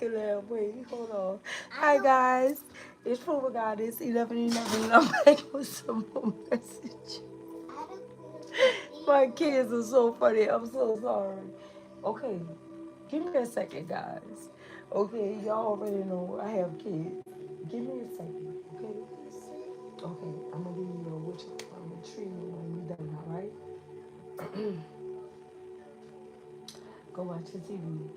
can laugh. Wait, hold on. Hi, guys. It's Prova Goddess 1111. I'm back with some more message. My kids are so funny. I'm so sorry. Okay, give me a second, guys. Okay, y'all already know I have kids. Give me a second, okay? Okay, I'm gonna give you a which I'm gonna treat you when we done, all right? Go watch the TV.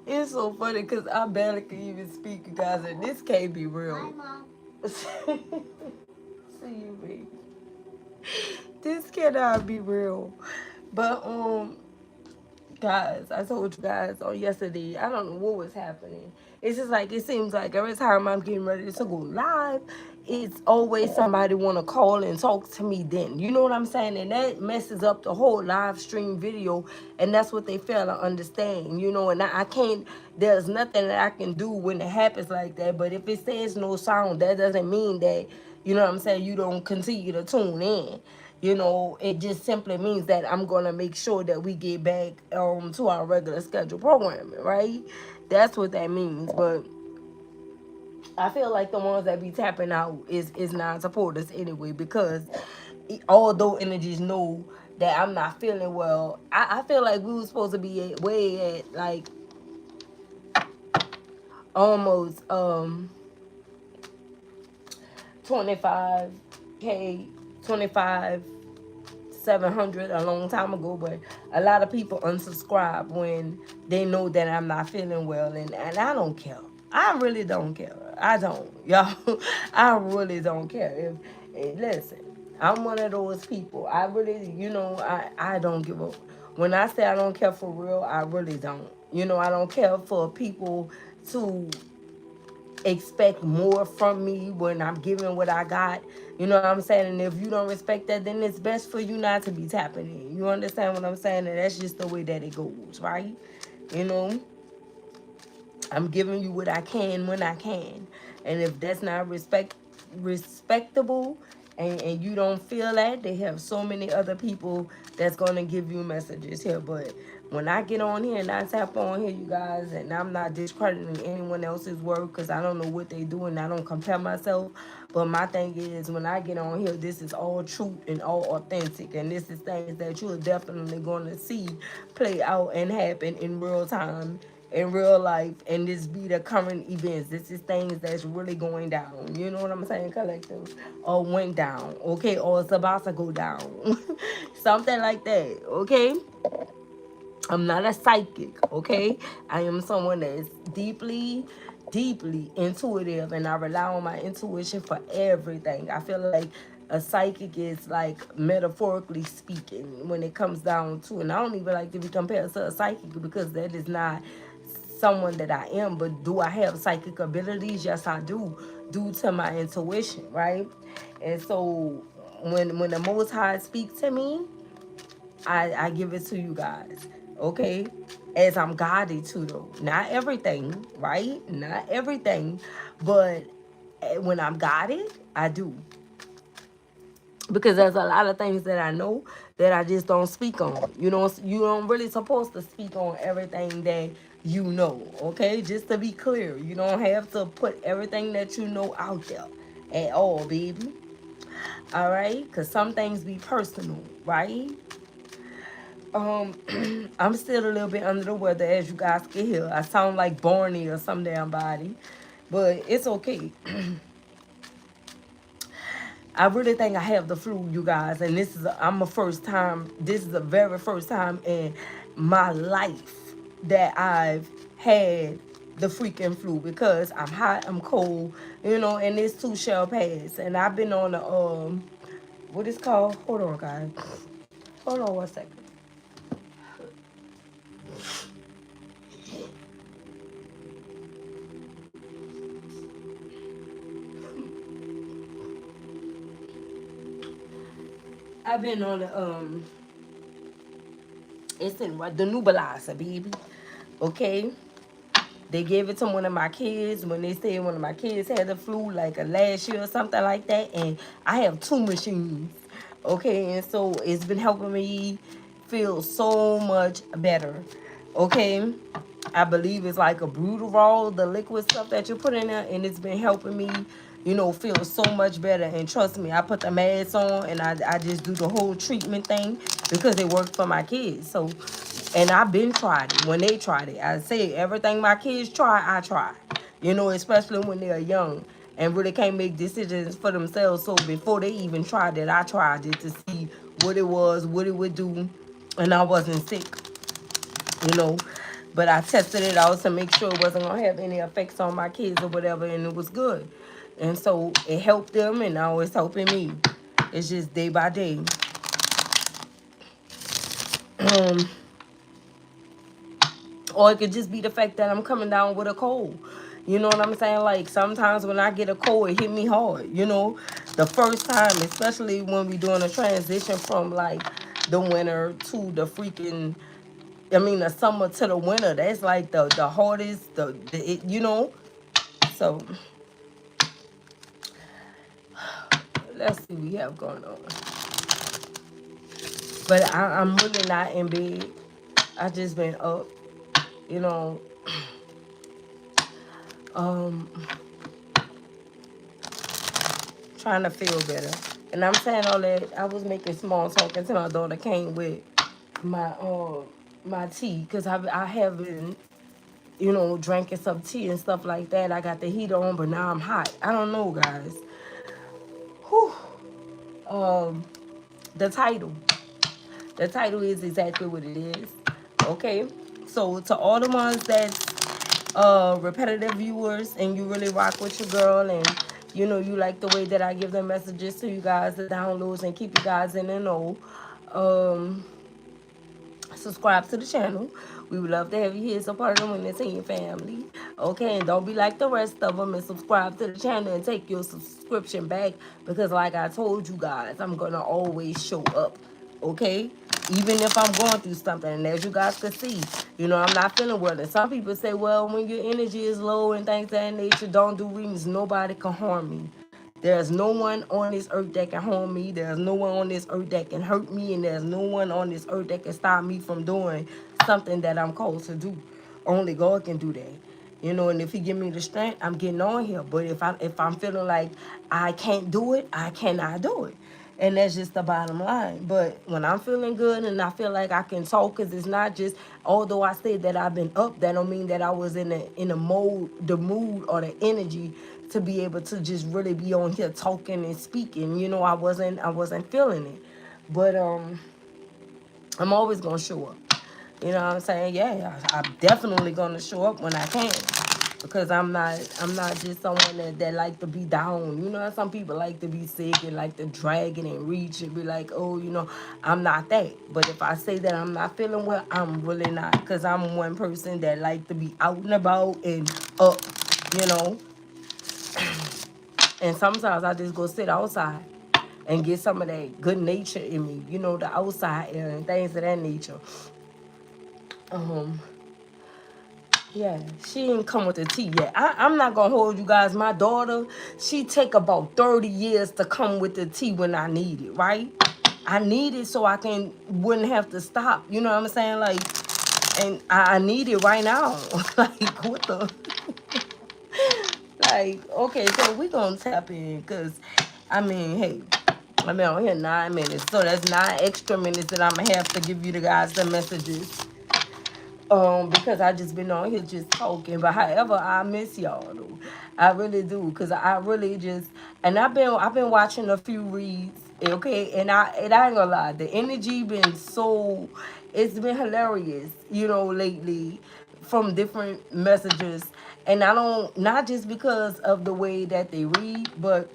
It's so funny because I barely can even speak, you guys, and this can't be real. Hi, Mom. See you, baby. This cannot be real. But guys, I told you guys on yesterday, I don't know what was happening. It's just like, it seems like every time I'm getting ready to go live, it's always somebody want to call and talk to me then. You know what I'm saying? And that messes up the whole live stream video. And that's what they fail to understand, you know. And I can't, there's nothing that I can do when it happens like that. But if it says no sound, that doesn't mean that, you know what I'm saying, you don't continue to tune in. You know, it just simply means that I'm going to make sure that we get back to our regular schedule programming, right? That's what that means. But I feel like the ones that be tapping out is non-supporters anyway, because although energies know that I'm not feeling well, I feel like we were supposed to be way at like almost 25K, 25 700 a long time ago, but a lot of people unsubscribe when they know that I'm not feeling well, and I don't care. I really don't care. I don't, y'all. I really don't care. Listen, I'm one of those people. I really, you know, I don't give up. When I say I don't care for real, I really don't. You know, I don't care for people to expect more from me when I'm giving what I got. You know what I'm saying? And if you don't respect that, then it's best for you not to be tapping in. You understand what I'm saying? And that's just the way that it goes, right? You know, I'm giving you what I can when I can. And if that's not respectable, and you don't feel that, they have so many other people that's going to give you messages here. But when I get on here and I tap on here, you guys, and I'm not discrediting anyone else's work, because I don't know what they do and I don't compare myself. But my thing is, when I get on here, this is all truth and all authentic. And this is things that you're definitely going to see play out and happen in real time, in real life, and this be the current events. This is things that's really going down. You know what I'm saying, collective? Or went down, okay? Or it's about to go down. Something like that, okay? I'm not a psychic, okay? I am someone that is deeply intuitive, and I rely on my intuition for everything. I feel like a psychic is like, metaphorically speaking, when it comes down to, and I don't even like to be compared to a psychic, because that is not someone that I am. But do I have psychic abilities? Yes, I do, due to my intuition, right? And so when the Most High speaks to me, I give it to you guys, okay? As I'm guided to, though. Not everything, right? Not everything. But when I'm guided, I do. Because there's a lot of things that I know that I just don't speak on. You know, you don't really supposed to speak on everything that you know, okay? Just to be clear, you don't have to put everything that you know out there at all, baby. All right? Because some things be personal, right? I'm still a little bit under the weather, as you guys can hear. I sound like Barney or some damn body, but it's okay. I really think I have the flu, you guys, and this is I'm a first time. This is the very first time in my life that I've had the freaking flu, because I'm hot, I'm cold, you know, and this too shall pass. And I've been on the what is called? Hold on, guys. Hold on 1 second. I've been on the it's in what, the nebulizer, baby. Okay, they gave it to one of my kids when they said one of my kids had the flu, like a last year or something like that. And I have two machines, okay, and so it's been helping me feel so much better. Okay, I believe it's like a Brutal, the liquid stuff that you put in there, and it's been helping me, feel so much better. And trust me, I put the mask on and I just do the whole treatment thing because it worked for my kids. So, and I've been tried it when they tried it. I say everything my kids try, I try. Especially when they're young and really can't make decisions for themselves. So before they even tried it, I tried it to see what it was, what it would do, and I wasn't sick you know. But I tested it out to make sure it wasn't gonna have any effects on my kids or whatever, and it was good. And so it helped them, and now it's helping me. It's just day by day. Um, or it could just be the fact that I'm coming down with a cold. You know what I'm saying? Like sometimes when I get a cold, it hit me hard. The first time, especially when we doing a transition from like the winter to the freaking the summer to the winter. That's like the hardest. So let's see what we have going on. But I'm really not in bed. I just been up. You know, um, trying to feel better. And I'm saying all that. I was making small talk until my daughter came with my tea because I haven't drinking some tea and stuff like that. I got the heat on, but now I'm hot. I don't know, guys. Whew. Um, the title. The title is exactly what it is. Okay. So to all the ones that's repetitive viewers and you really rock with your girl and you like the way that I give the messages to you guys, the downloads, and keep you guys in the know. Um, Subscribe to the channel. We would love to have you here as a part of the Winning Team family. Okay, and don't be like the rest of them and subscribe to the channel and take your subscription back because like I told you guys, I'm going to always show up. Okay? Even if I'm going through something. And as you guys can see, I'm not feeling well. And some people say, well, when your energy is low and things of that nature, don't do readings. Nobody can harm me. There's no one on this earth that can harm me. There's no one on this earth that can hurt me. And there's no one on this earth that can stop me from doing something that I'm called to do. Only God can do that. And if he give me the strength, I'm getting on here. But if I'm feeling like I can't do it, I cannot do it. And that's just the bottom line. But when I'm feeling good and I feel like I can talk, because it's not just, although I say that I've been up, that don't mean that I was in the mood or the energy to be able to just really be on here talking and speaking. I wasn't feeling it. But I'm always gonna show up. You know what I'm saying? Yeah, I'm definitely gonna show up when I can. Because I'm not just someone that like to be down. Some people like to be sick and like to drag it and reach and be like, oh, I'm not that. But if I say that I'm not feeling well, I'm really not. Because I'm one person that like to be out and about and up, you know. And sometimes I just go sit outside and get some of that good nature in me, the outside air and things of that nature. Yeah, she ain't come with the tea yet. I'm not gonna hold you guys. My daughter, she take about 30 years to come with the tea when I need it, right? I need it so I wouldn't have to stop. You know what I'm saying? Like, and I need it right now. Like, what the? Like, okay, so we gonna tap in, cause, hey, I'm on here 9 minutes, so that's 9 extra minutes that I'm gonna have to give you the guys the messages. Because I just been on here just talking. But however, I miss y'all though. I really do, cause I really just, and I've been watching a few reads, okay, and I ain't gonna lie, the energy been so, it's been hilarious, lately, from different messages, and I don't, not just because of the way that they read, but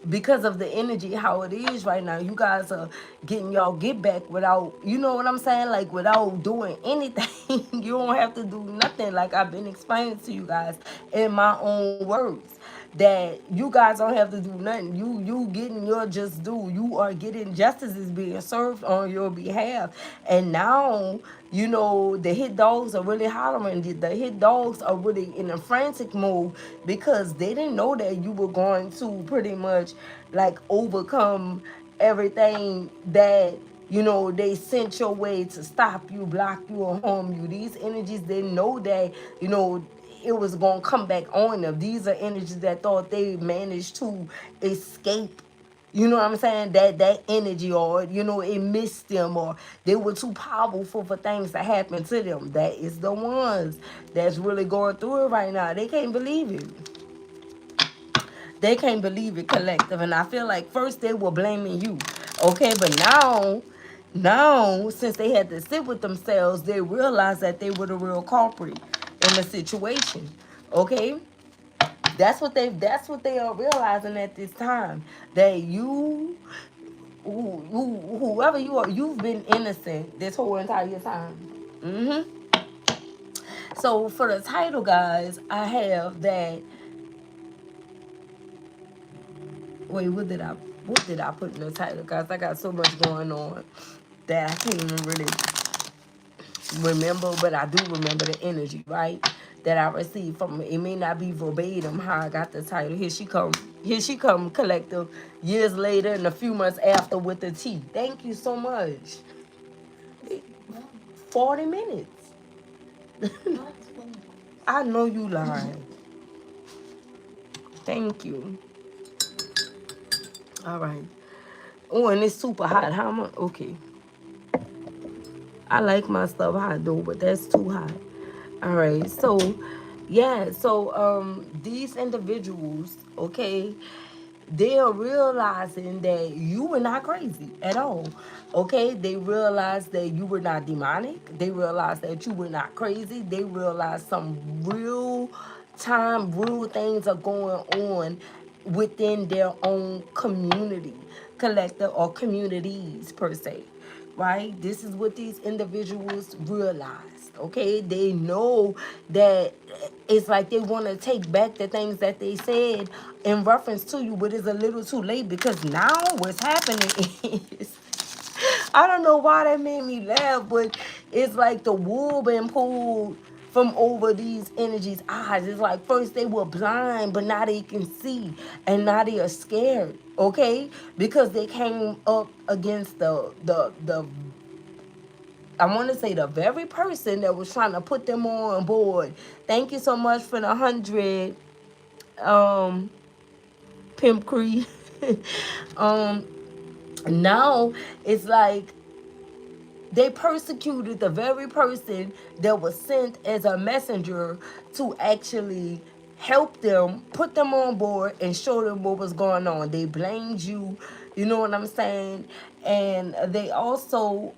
because of the energy how it is right now. You guys are getting y'all get back without, you know what I'm saying, like without doing anything. You don't have to do nothing, like I've been explaining to you guys in my own words, that you guys don't have to do nothing. You getting your just due. You are getting, justice is being served on your behalf. And now, the hit dogs are really hollering. The hit dogs are really in a frantic mode because they didn't know that you were going to pretty much like overcome everything that They sent your way to stop you, block you, or harm you. These energies, they know that, it was going to come back on them. These are energies that thought they managed to escape. You know what I'm saying? That energy, or it missed them, or they were too powerful for things to happen to them. That is the ones that's really going through it right now. They can't believe it. They can't believe it, collective. And I feel like first they were blaming you. Okay, but now since they had to sit with themselves, they realized that they were the real culprit in the situation. Okay? That's what they are realizing at this time. That whoever you are, you've been innocent this whole entire time. So for the title, guys, I have that. Wait, what did I put in the title, guys? I got so much going on that I can't even really remember, but I do remember the energy, right? That I received from it. It may not be verbatim how I got the title. Here she come, collective, years later and a few months after with the tea. Thank you so much. 40 minutes. I know you lying. Thank you. All right. Oh, and it's super hot. How much? Okay. I like my stuff hot though, but that's too hot. All right. So, yeah. So, these individuals, okay, they are realizing that you were not crazy at all. Okay, they realized that you were not demonic. They realized that you were not crazy. They realized some real time, real things are going on within their own community, collective, or communities per se, right? This is what these individuals realized. Okay, they know that it's like they want to take back the things that they said in reference to you, but it's a little too late because now what's happening is, I don't know why that made me laugh, but it's like the wool been pulled from over these energies' eyes. It's like first they were blind, but now they can see, and now they are scared. Okay, because they came up against the I want to say the very person that was trying to put them on board. Thank you so much for the 100, um, Pimp Creed. um, Now it's like they persecuted the very person that was sent as a messenger to actually help them, put them on board, and show them what was going on. They blamed you, you know what I'm saying? And they also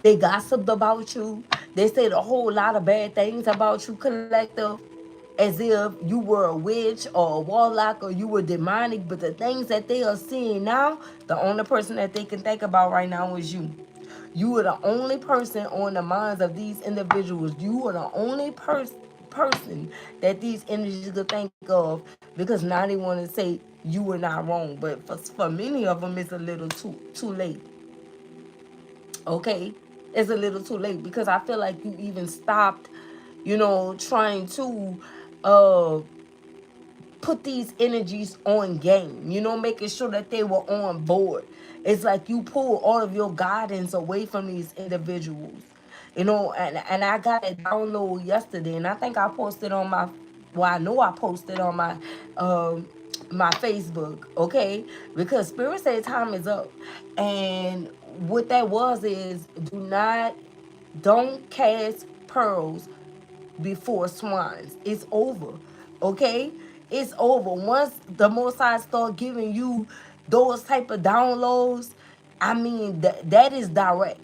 they gossiped about you. They said a whole lot of bad things about you, collective, as if you were a witch or a warlock or you were demonic. But the things that they are seeing now, the only person that they can think about right now is you. You are the only person on the minds of these individuals. You are the only person that these energies could think of, because now they want to say you were not wrong. But for many of them, it's a little too late. Okay, it's a little too late because I feel like you even stopped, trying to uh put these energies on game, making sure that they were on board. It's like you pull all of your guidance away from these individuals, and I got that download yesterday, and I think I posted on my, well, I know I posted on my Facebook, okay? Because Spirit said time is up. And what that was is, don't cast pearls before swines. It's over. Okay? It's over. Once the Most High start giving you those type of downloads, I mean that is direct.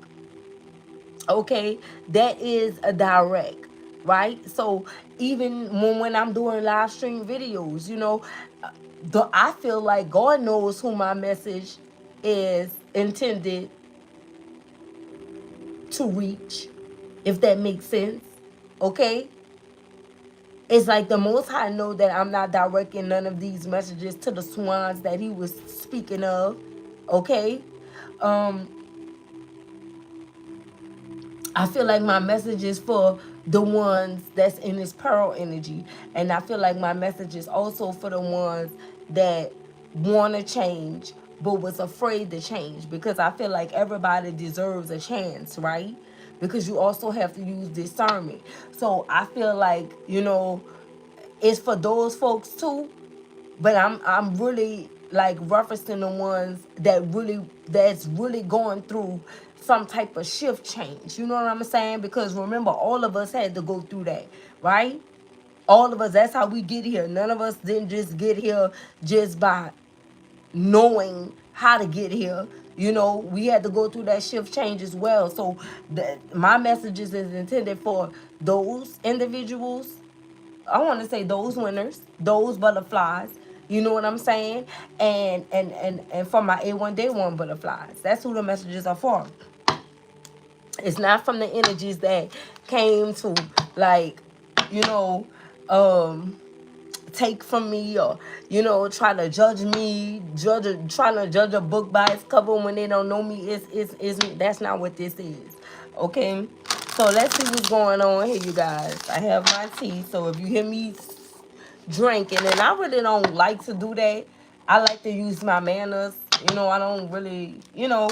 Okay? That is a direct, right? So even when I'm doing live stream videos, I feel like God knows who my message is intended to reach, if that makes sense. Okay? It's like the Most High know that I'm not directing none of these messages to the swines that he was speaking of. Okay? Um, I feel like my message is for the ones that's in this pearl energy. And I feel like my message is also for the ones that want to change but was afraid to change, because I feel like everybody deserves a chance, right? Because you also have to use discernment. So I feel like, it's for those folks too, but I'm really like referencing the ones that's really going through some type of shift change. You know what I'm saying? Because remember, all of us had to go through that, right? All of us, that's how we get here. None of us didn't just get here just by knowing how to get here. We had to go through that shift change as well. So my messages is intended for those individuals. I want to say those winners, those butterflies. You know what I'm saying? And for my A1 Day One butterflies, that's who the messages are for. It's not from the energies that came to, like, you know, um, take from me, or try to judge me, trying to judge a book by its cover when they don't know me. Is That's not what this is. Okay, so let's see what's going on here, you guys. I have my tea, so if you hear me drinking, and I really don't like to do that, I like to use my manners. I don't really,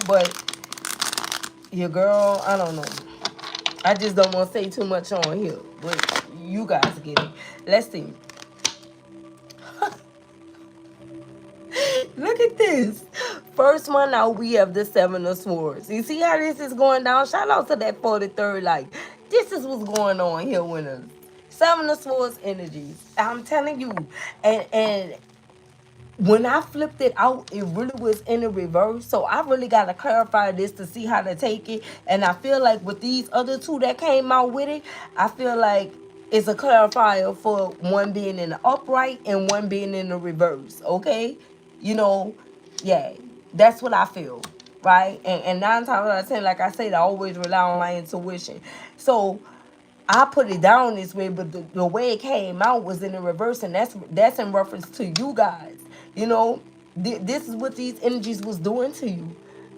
but your girl, I don't know. I just don't want to say too much on here, but you guys get it. Let's see. Look at this. First one out, we have the Seven of Swords. You see how this is going down? Shout out to that 43rd. Like, this is what's going on here, winners. Seven of Swords energies. I'm telling you. And when I flipped it out, it really was in the reverse. So I really got to clarify this to see how to take it. And I feel like with these other two that came out with it, I feel like it's a clarifier for one being in the upright and one being in the reverse. Okay? You know, yeah, that's what I feel. Right? And 9 times out of 10, like I said, I always rely on my intuition. So I put it down this way, but the way it came out was in the reverse, and that's in reference to you guys. You know, this is what these energies was doing to you,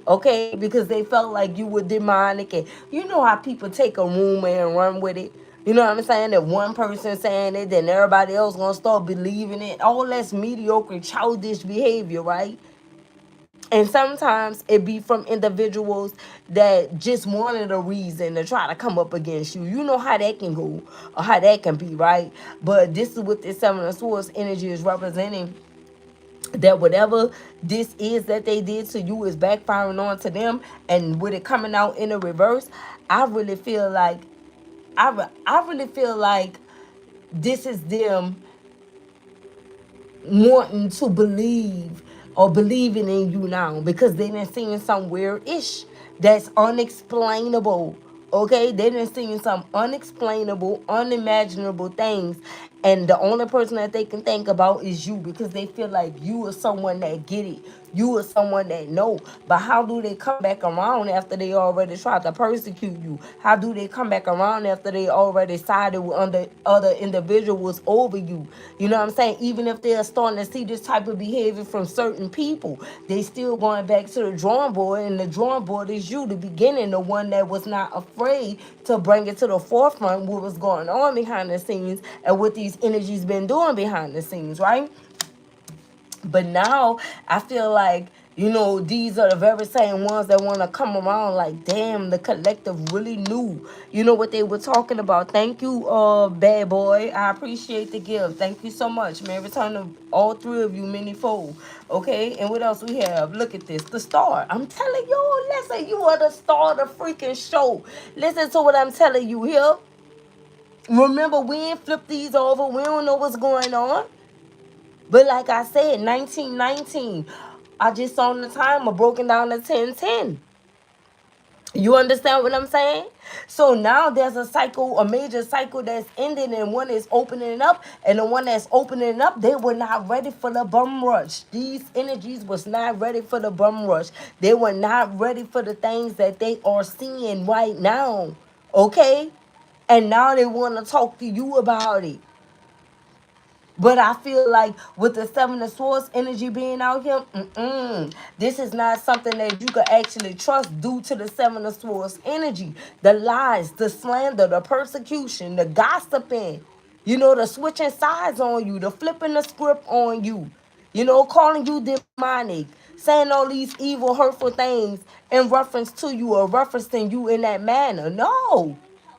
okay? Because they felt like you were demonic, and you know how people take a rumor and run with it. You know what I'm saying? That one person saying it, then everybody else gonna start believing it. All that's mediocre, childish behavior, right? And sometimes it be from individuals that just wanted a reason to try to come up against you. You know how that can go, or how that can be, right? But this is what this Seven of Swords energy is representing. That whatever this is that they did to you is backfiring onto them. And with it coming out in the reverse, I really feel like I really feel like this is them wanting to believe or believing in you now, because they done seen some weird ish that's unexplainable. Okay, they done seen some unexplainable, unimaginable things, and the only person that they can think about is you, because they feel like you are someone that get it. You are someone that know. But how do they come back around after they already tried to persecute you? How do they come back around after they already sided with other individuals over you? You know what I'm saying? Even if they're starting to see this type of behavior from certain people, they still going back to the drawing board, and the drawing board is you, the beginning, the one that was not afraid to bring it to the forefront what was going on behind the scenes and what these energies been doing behind the scenes, right? But now I feel like, these are the very same ones that want to come around like, damn, the collective really knew, what they were talking about. Thank you, bad boy. I appreciate the gift. Thank you so much, man. Return to all three of you many-fold. Okay, and what else we have? Look at this. The star. I'm telling you, listen, you are the star of the freaking show. Listen to what I'm telling you here. Remember, we ain't flip these over. We don't know what's going on. But like I said, 1919, I just saw the timer broken down to 1010. You understand what I'm saying? So now there's a cycle, a major cycle that's ending, and one is opening up, and the one that's opening up, they were not ready for the bum rush. These energies was not ready for the bum rush. They were not ready for the things that they are seeing right now. Okay? And now they want to talk to you about it. But I feel like with the Seven of Swords energy being out here, this is not something that you could actually trust due to the Seven of Swords energy. The lies, the slander, the persecution, the gossiping, the switching sides on you, the flipping the script on you. calling you demonic, saying all these evil, hurtful things in reference to you or referencing you in that manner. No.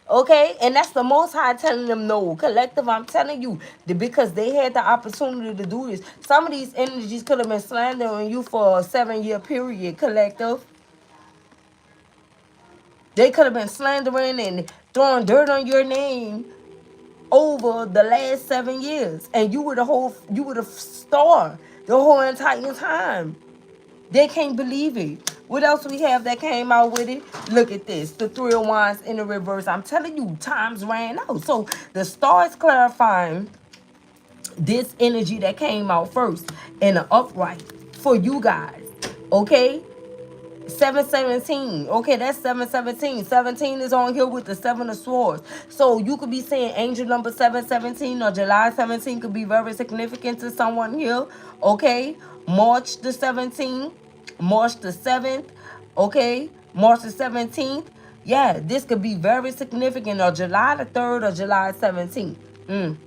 Okay, and that's the Most High telling them no. Collective, I'm telling you, because they had the opportunity to do this. Some of these energies could have been slandering you for a 7-year period. Collective, they could have been slandering and throwing dirt on your name over the last 7 years, and you were the star the whole entire time. They can't believe it. What else we have that came out with it? Look at this. The Three of Wands in the reverse. I'm telling you, times ran out. So the stars clarifying this energy that came out first in the upright for you guys. Okay? 717. Okay, that's 717. 17 is on here with the 7 of Swords. So you could be saying angel number 717 or July 17 could be very significant to someone here. Okay, March the 17th, March the 7th. Okay, March the 17th. Yeah, this could be very significant, or July the 3rd or July 17th.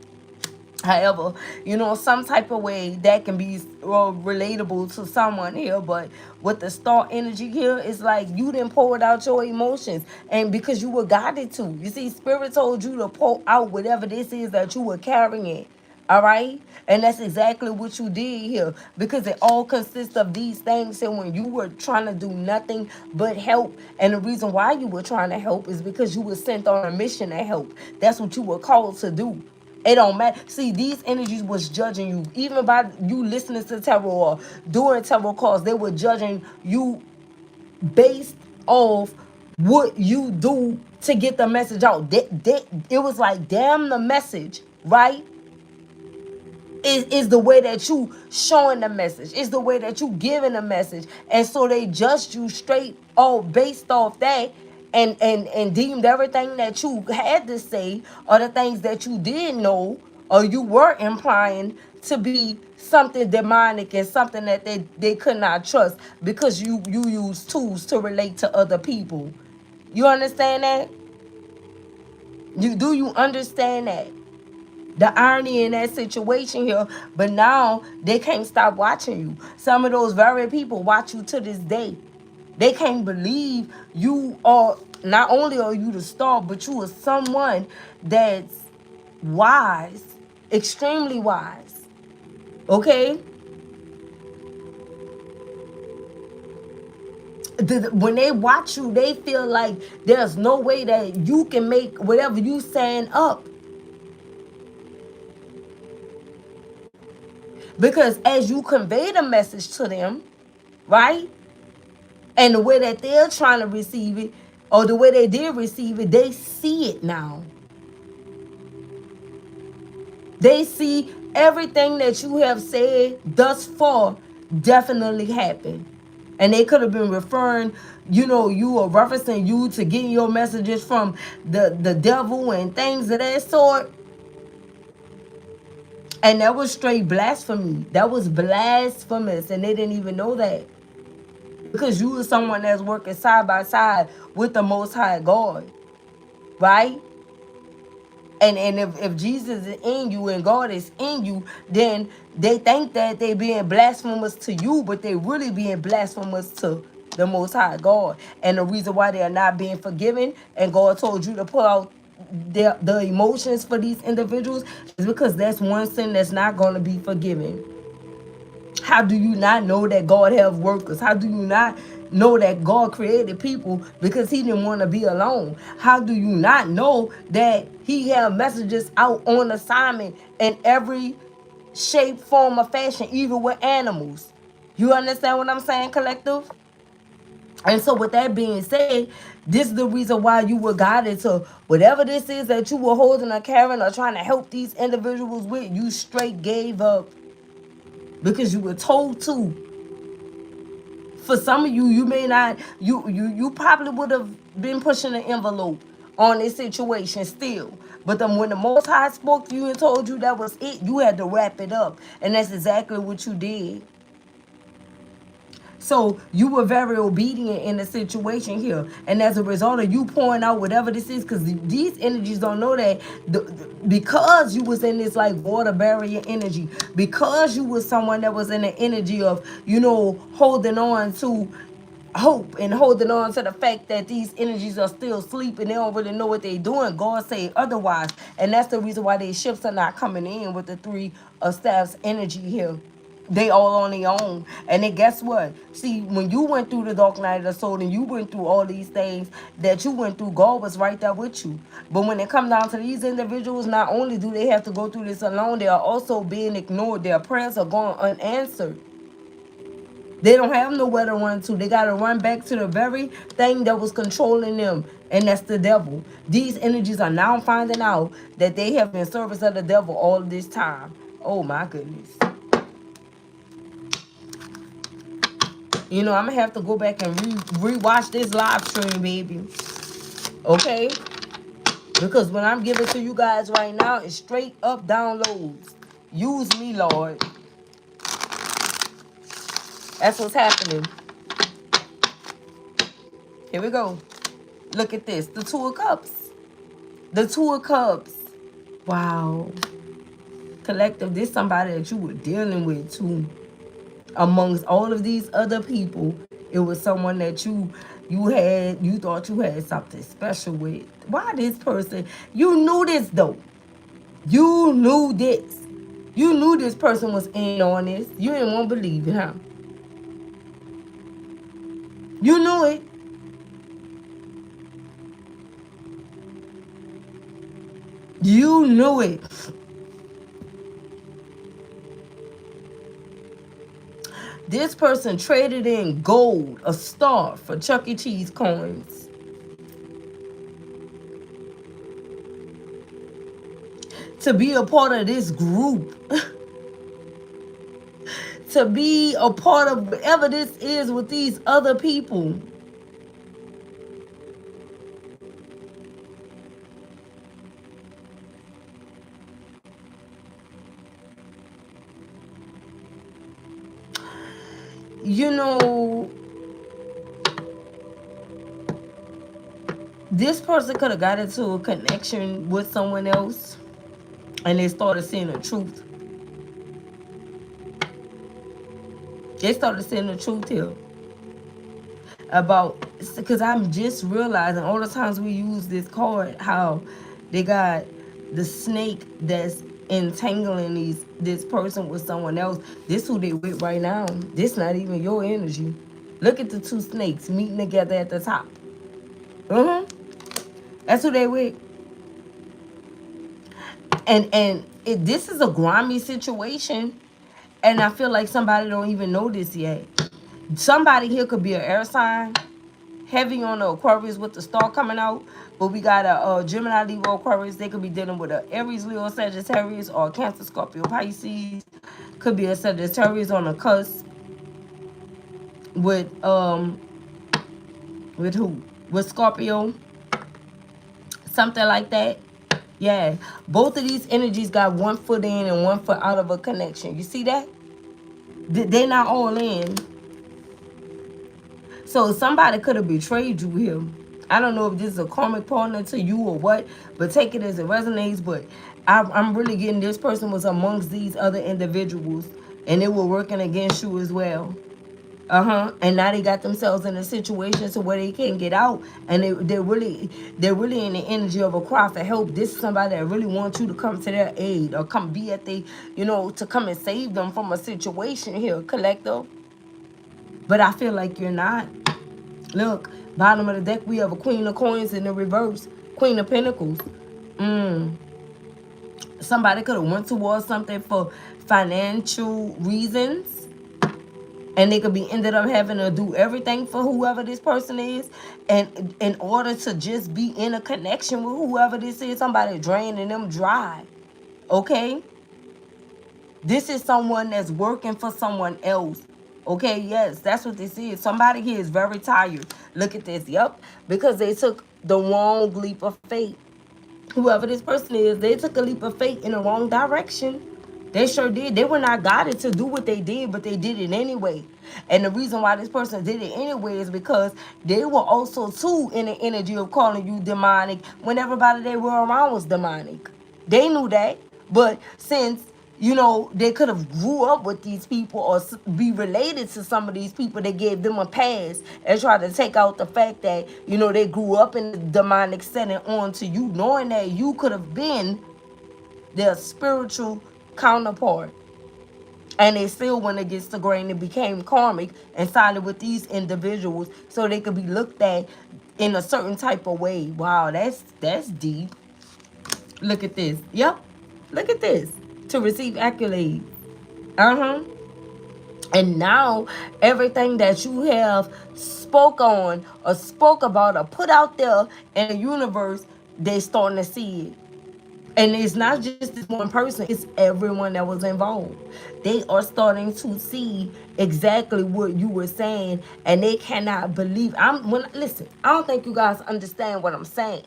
However, some type of way that can be relatable to someone here. But with the star energy here, it's like you didn't pour it out your emotions. And because you were guided to. You see, Spirit told you to pour out whatever this is that you were carrying. All right? And that's exactly what you did here. Because it all consists of these things. And when you were trying to do nothing but help. And the reason why you were trying to help is because you were sent on a mission to help. That's what you were called to do. It don't matter. See, these energies was judging you. Even by you listening to tarot or doing tarot calls, they were judging you based off what you do to get the message out. It was like, damn the message, right? Is the way that you showing the message. Is the way that you giving the message. And so they judged you straight all based off that. And deemed everything that you had to say or the things that you did know or you were implying to be something demonic and something that they could not trust because you use tools to relate to other people. You understand that? Do you understand that? The irony in that situation here, but now they can't stop watching you. Some of those very people watch you to this day. They can't believe you are, not only are you the star, but you are someone that's wise, extremely wise. Okay? When they watch you, they feel like there's no way that you can make whatever you saying up. Because as you convey the message to them, right? And the way that they're trying to receive it, or the way they did receive it, they see it now. They see everything that you have said thus far definitely happened. And they could have been referring, you are referencing you to getting your messages from the devil and things of that sort. And that was straight blasphemy. That was blasphemous. And they didn't even know that. Because you are someone that's working side by side with the Most High God. Right? And if Jesus is in you and God is in you, then they think that they being blasphemous to you, but they really being blasphemous to the Most High God. And the reason why they are not being forgiven, and God told you to pull out the emotions for these individuals, is because that's one sin that's not going to be forgiven. How do you not know that God have workers? How do you not know that God created people because he didn't want to be alone? How do you not know that he have messages out on assignment in every shape, form, or fashion, even with animals? You understand what I'm saying, collective? And so with that being said, this is the reason why you were guided to whatever this is that you were holding or carrying or trying to help these individuals with. You straight gave up because you were told to. For some of you, you may not, you probably would have been pushing the envelope on this situation still. But then when the Most High spoke to you and told you that was it, you had to wrap it up. And that's exactly what you did. So you were very obedient in the situation here, and as a result of you pouring out whatever this is, because these energies don't know that because you was in this like water barrier energy, because you was someone that was in the energy of holding on to hope and holding on to the fact that these energies are still sleeping. They don't really know what they're doing. God say otherwise, and that's the reason why these ships are not coming in with the three of staffs energy here. They all on their own. And then guess what? See, when you went through the dark night of the soul and you went through all these things that you went through, God was right there with you. But when it comes down to these individuals, not only do they have to go through this alone, they are also being ignored. Their prayers are going unanswered. They don't have nowhere to run to. They got to run back to the very thing that was controlling them, and that's the devil. These energies are now finding out that they have been service of the devil all this time. Oh my goodness. I'm going to have to go back and re-watch this live stream, baby. Okay? Because what I'm giving to you guys right now is straight up downloads. Use me, Lord. That's what's happening. Here we go. Look at this. The Two of Cups. The Two of Cups. Wow. Collective, this somebody that you were dealing with too. Amongst all of these other people, it was someone that you thought you had something special with. Why this person? You knew this though. You knew this. You knew this person was in on this. You didn't want to believe it, huh? You knew it. You knew it. This person traded in gold, a star, for Chuck E. Cheese coins. To be a part of this group. To be a part of whatever this is with these other people. This person could have got into a connection with someone else and they started seeing the truth. They started seeing the truth here. Because I'm just realizing all the times we use this card, how they got the snake that's entangling this person with someone else. This who they with right now. This not even your energy. Look at the two snakes meeting together at the top. That's who they with. And this is a grimy situation, and I feel like somebody don't even know this yet. Somebody here could be an air sign, heavy on the Aquarius with the star coming out, but we got a Gemini, Libra, Aquarius. They could be dealing with a Aries, Leo, Sagittarius, or a Cancer, Scorpio, Pisces. Could be a Sagittarius on the cusp with who? With Scorpio, something like that. Yeah, both of these energies got one foot in and one foot out of a connection. You see that? They're not all in. So somebody could have betrayed you here. I don't know if this is a karmic partner to you or what, but take it as it resonates. But I'm really getting this person was amongst these other individuals, and they were working against you as well. And now they got themselves in a situation to where they can't get out, and they're really in the energy of a cry for help. This is somebody that really wants you to come to their aid or come be at to come and save them from a situation here, collective. But I feel like you're not. Look, bottom of the deck, we have a Queen of Coins in the reverse, Queen of Pentacles. Somebody could have went towards something for financial reasons, and they could be ended up having to do everything for whoever this person is, and in order to just be in a connection with whoever this is, somebody draining them dry. Okay? This is someone that's working for someone else. Okay, yes, that's what this is. Somebody here is very tired. Look at this. Yep. Because they took the wrong leap of faith. Whoever this person is, they took a leap of faith in the wrong direction. They sure did. They were not guided to do what they did, but they did it anyway. And the reason why this person did it anyway is because they were also too in the energy of calling you demonic when everybody they were around was demonic. They knew that. But since they could have grew up with these people or be related to some of these people, they gave them a pass and tried to take out the fact that they grew up in the demonic setting onto you, knowing that you could have been their spiritual counterpart. And they still went against the grain and became karmic and sided with these individuals so they could be looked at in a certain type of way. Wow, that's deep. Look at this. Yep. Look at this. To receive accolades. Uh-huh. And now everything that you have spoke on or spoke about or put out there in the universe, they starting to see it. And it's not just this one person, it's everyone that was involved. They are starting to see exactly what you were saying, and they cannot believe. Listen, I don't think you guys understand what I'm saying.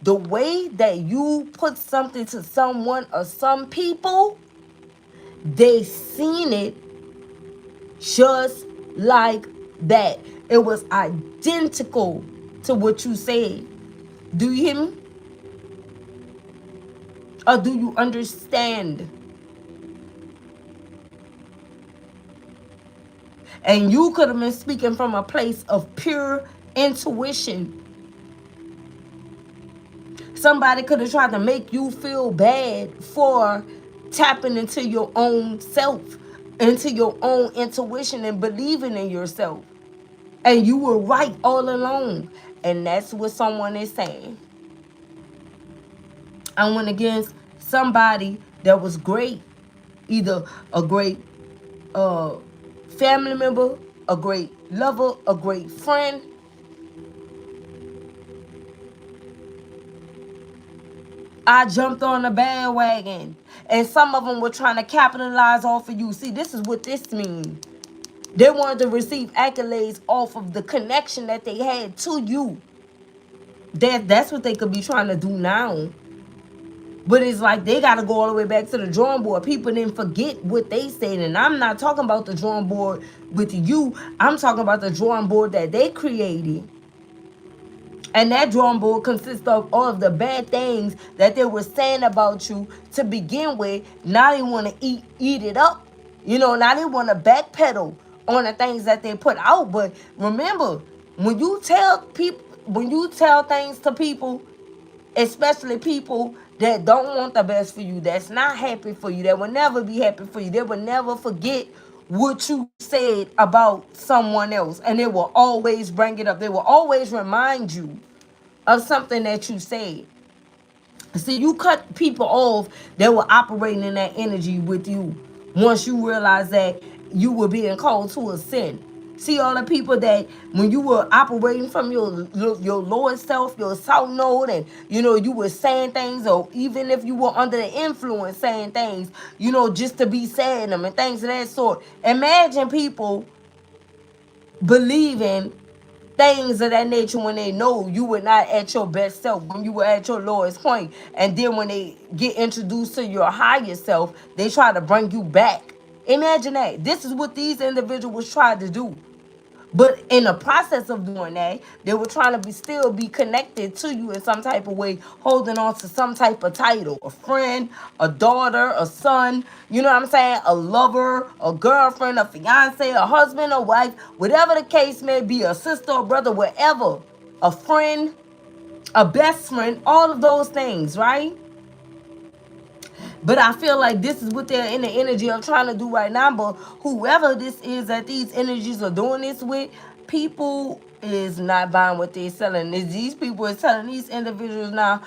The way that you put something to someone or some people, they seen it just like that. It was identical to what you said. Do you hear me? Or do you understand? And you could have been speaking from a place of pure intuition. Somebody could have tried to make you feel bad for tapping into your own self, into your own intuition and believing in yourself. And you were right all along. And that's what someone is saying. I went against somebody that was great, either a great uh, family member, a great lover, a great friend. I jumped on the bandwagon. And some of them were trying to capitalize off of you. See, this is what this means. They wanted to receive accolades off of the connection that they had to you. That's what they could be trying to do now. But it's like they got to go all the way back to the drawing board. People didn't forget what they said. And I'm not talking about the drawing board with you. I'm talking about the drawing board that they created. And that drawing board consists of all of the bad things that they were saying about you to begin with. Now they want to eat it up. Now they want to backpedal on the things that they put out. But remember, when you tell things to people, especially people that don't want the best for you, that's not happy for you, that will never be happy for you, they will never forget what you said about someone else, and they will always bring it up. They will always remind you of something that you said. See, you cut people off that were operating in that energy with you once you realize that you were being called to ascend. See, all the people that when you were operating from your lower self, your south node, and you were saying things, or even if you were under the influence saying things, just to be saying them and things of that sort. Imagine people believing things of that nature when they know you were not at your best self, when you were at your lowest point. And then when they get introduced to your higher self, they try to bring you back. Imagine that. This is what these individuals tried to do. But in the process of doing that, they were trying to still be connected to you in some type of way, holding on to some type of title, a friend, a daughter, a son, you know what I'm saying, a lover, a girlfriend, a fiance, a husband, a wife, whatever the case may be, a sister, a brother, whatever, a friend, a best friend, all of those things, right? But I feel like this is what they're in the energy of trying to do right now. But whoever this is that these energies are doing this with, people is not buying what they're selling. These people is telling these individuals now,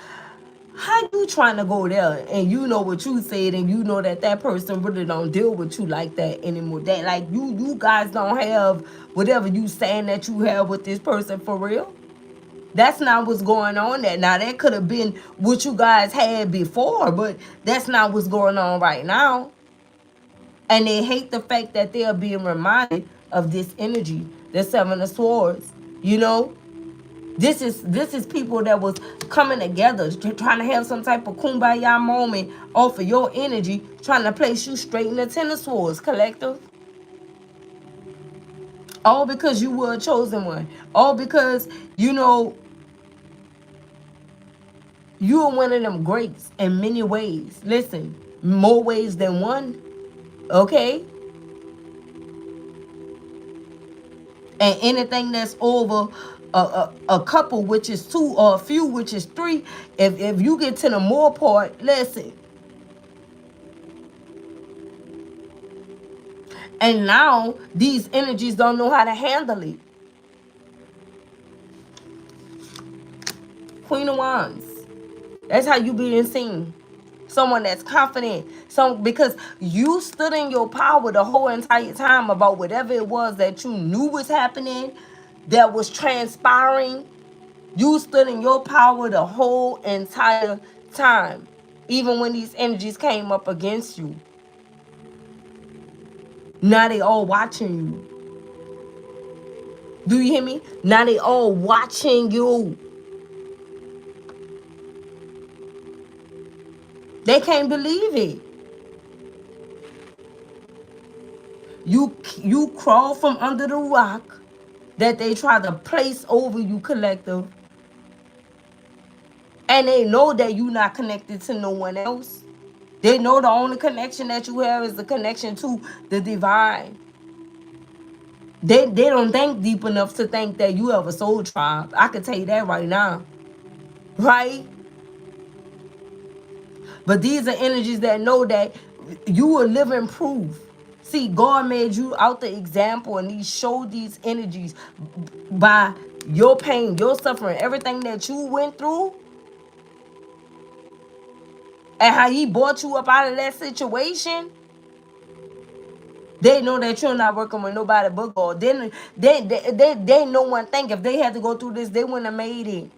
how you trying to go there and you know what you said, and you know that person really don't deal with you like that anymore. That like you guys don't have whatever you saying that you have with this person for real. That's not what's going on there. Now, that could have been what you guys had before, but that's not what's going on right now. And they hate the fact that they are being reminded of this energy, the Seven of Swords, you know? This is people that was coming together, trying to have some type of kumbaya moment off of your energy, trying to place you straight in the tennis swords, collective. All because you were a chosen one. All because, you are one of them greats in many ways. Listen, more ways than one. Okay? And anything that's over a couple, which is two, or a few, which is three, if you get to the more part, listen. And now these energies don't know how to handle it. Queen of Wands. That's how you being seen. Someone that's confident. Because you stood in your power the whole entire time about whatever it was that you knew was happening, that was transpiring. You stood in your power the whole entire time. Even when these energies came up against you. Now they all watching you. Do you hear me? Now they all watching you. They can't believe it. You crawl from under the rock that they try to place over you, collective. And they know that you're not connected to no one else. They know the only connection that you have is the connection to the divine. They don't think deep enough to think that you have a soul tribe. I can tell you that right now. Right? But these are energies that know that you are living proof. See, God made you out the example, and He showed these energies by your pain, your suffering, everything that you went through, and how He brought you up out of that situation. They know that you're not working with nobody but God. They no one think if they had to go through this, they wouldn't have made it.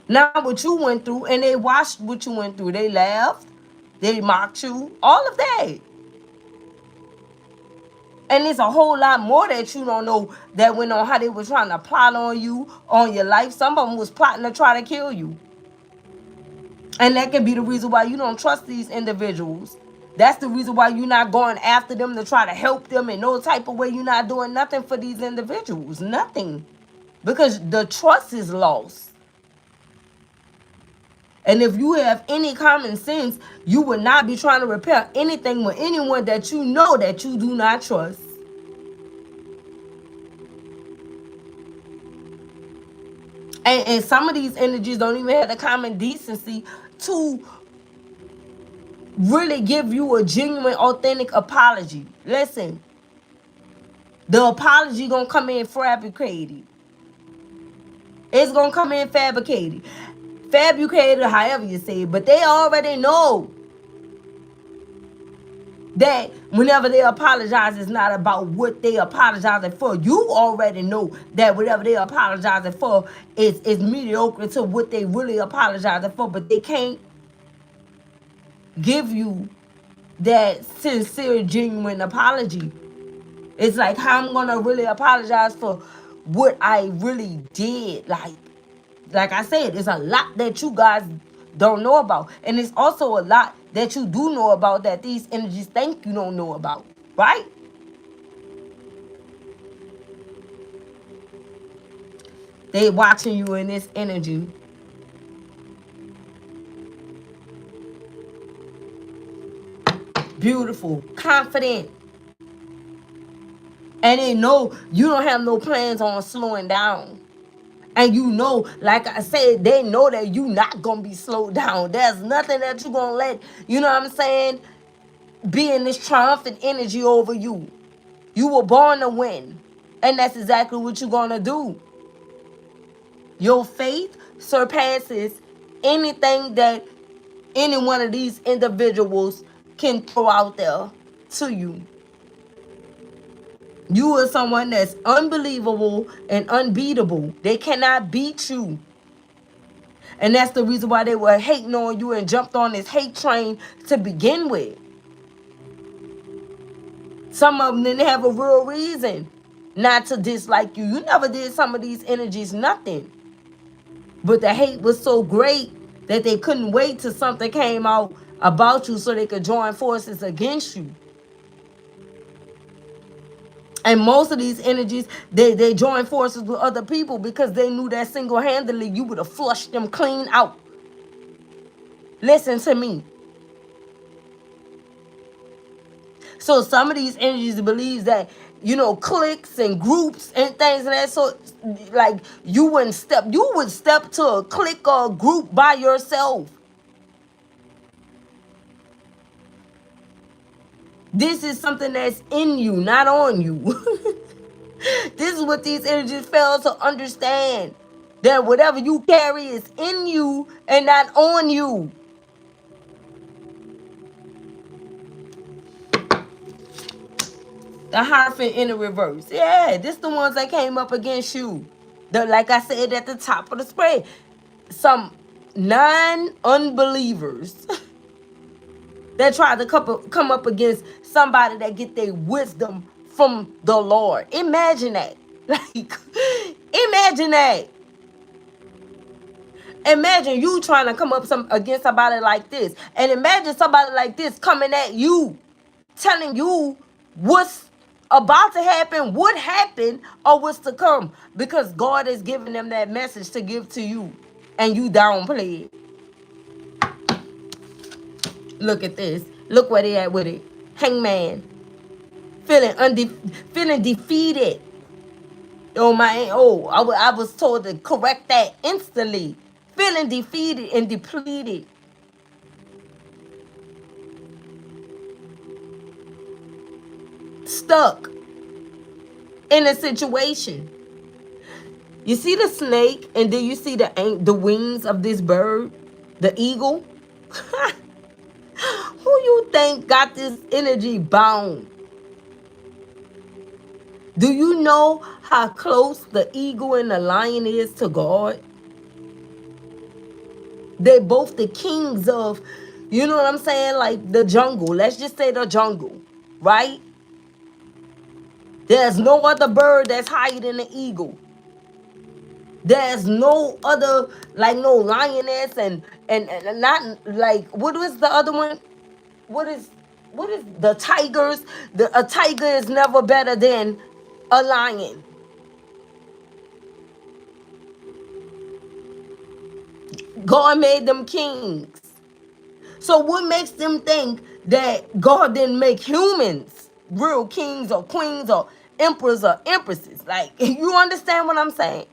Not what you went through, and they watched what you went through. They laughed, they mocked you, all of that. And there's a whole lot more that you don't know that went on, how they were trying to plot on you, on your life. Some of them was plotting to try to kill you. And that can be the reason why you don't trust these individuals. That's the reason why you're not going after them to try to help them in no type of way. You're not doing nothing for these individuals. Nothing. Because the trust is lost. And if you have any common sense, you would not be trying to repair anything with anyone that you know that you do not trust. And some of these energies don't even have the common decency to really give you a genuine, authentic apology. Listen, the apology gonna come in fabricated. It's gonna come in fabricated. Fabricated, however you say it, but they already know that whenever they apologize, it's not about what they apologizing for. You already know that whatever they apologizing for is mediocre to what they really apologizing for, but they can't give you that sincere, genuine apology. It's like, how I'm gonna really apologize for what I really did. Like I said, it's a lot that you guys don't know about. And it's also a lot that you do know about that these energies think you don't know about. Right? They watching you in this energy. Beautiful. Confident. And they know you don't have no plans on slowing down. And you know, like I said, they know that you not going to be slowed down. There's nothing that you going to let, you know what I'm saying, be in this triumphant energy over you. You were born to win. And that's exactly what you're going to do. Your faith surpasses anything that any one of these individuals can throw out there to you. You are someone that's unbelievable and unbeatable. They cannot beat you. And that's the reason why they were hating on you and jumped on this hate train to begin with. Some of them didn't have a real reason. not to dislike you. You never did some of these energies nothing. But the hate was so great that they couldn't wait till something came out about you so they could join forces against you. And most of these energies, they join forces with other people because they knew that single-handedly you would have flushed them clean out. Listen to me. So some of these energies believes that, cliques and groups and things of that sort, like you would step to a clique or a group by yourself. This is something that's in you, not on you. This is what these energies fail to understand. That whatever you carry is in you and not on you. The Hierophant in the reverse. Yeah, this the ones that came up against you. Like I said at the top of the spread. Some non-unbelievers that tried to come up against somebody that get their wisdom from the Lord. Imagine that. Like, imagine that. Imagine you trying to come up against somebody like this. And imagine somebody like this coming at you, telling you what's about to happen, what happened, or what's to come. Because God is giving them that message to give to you. And you downplay it. Look at this. Look where they at with it. Hangman. Feeling defeated. I was told to correct that instantly. Feeling defeated and depleted. Stuck in a situation. You see the snake, and then you see the wings of this bird, the eagle. Who you think got this energy bound? Do you know how close the eagle and the lion is to God? They're both the kings of, you know what I'm saying? Like the jungle. Let's just say the jungle, right? There's no other bird that's higher than the eagle. There's no other, like no lioness and not like, what was the other one? What is the tigers? A tiger is never better than a lion. God made them kings. So what makes them think that God didn't make humans real kings or queens or emperors or empresses? Like, you understand what I'm saying?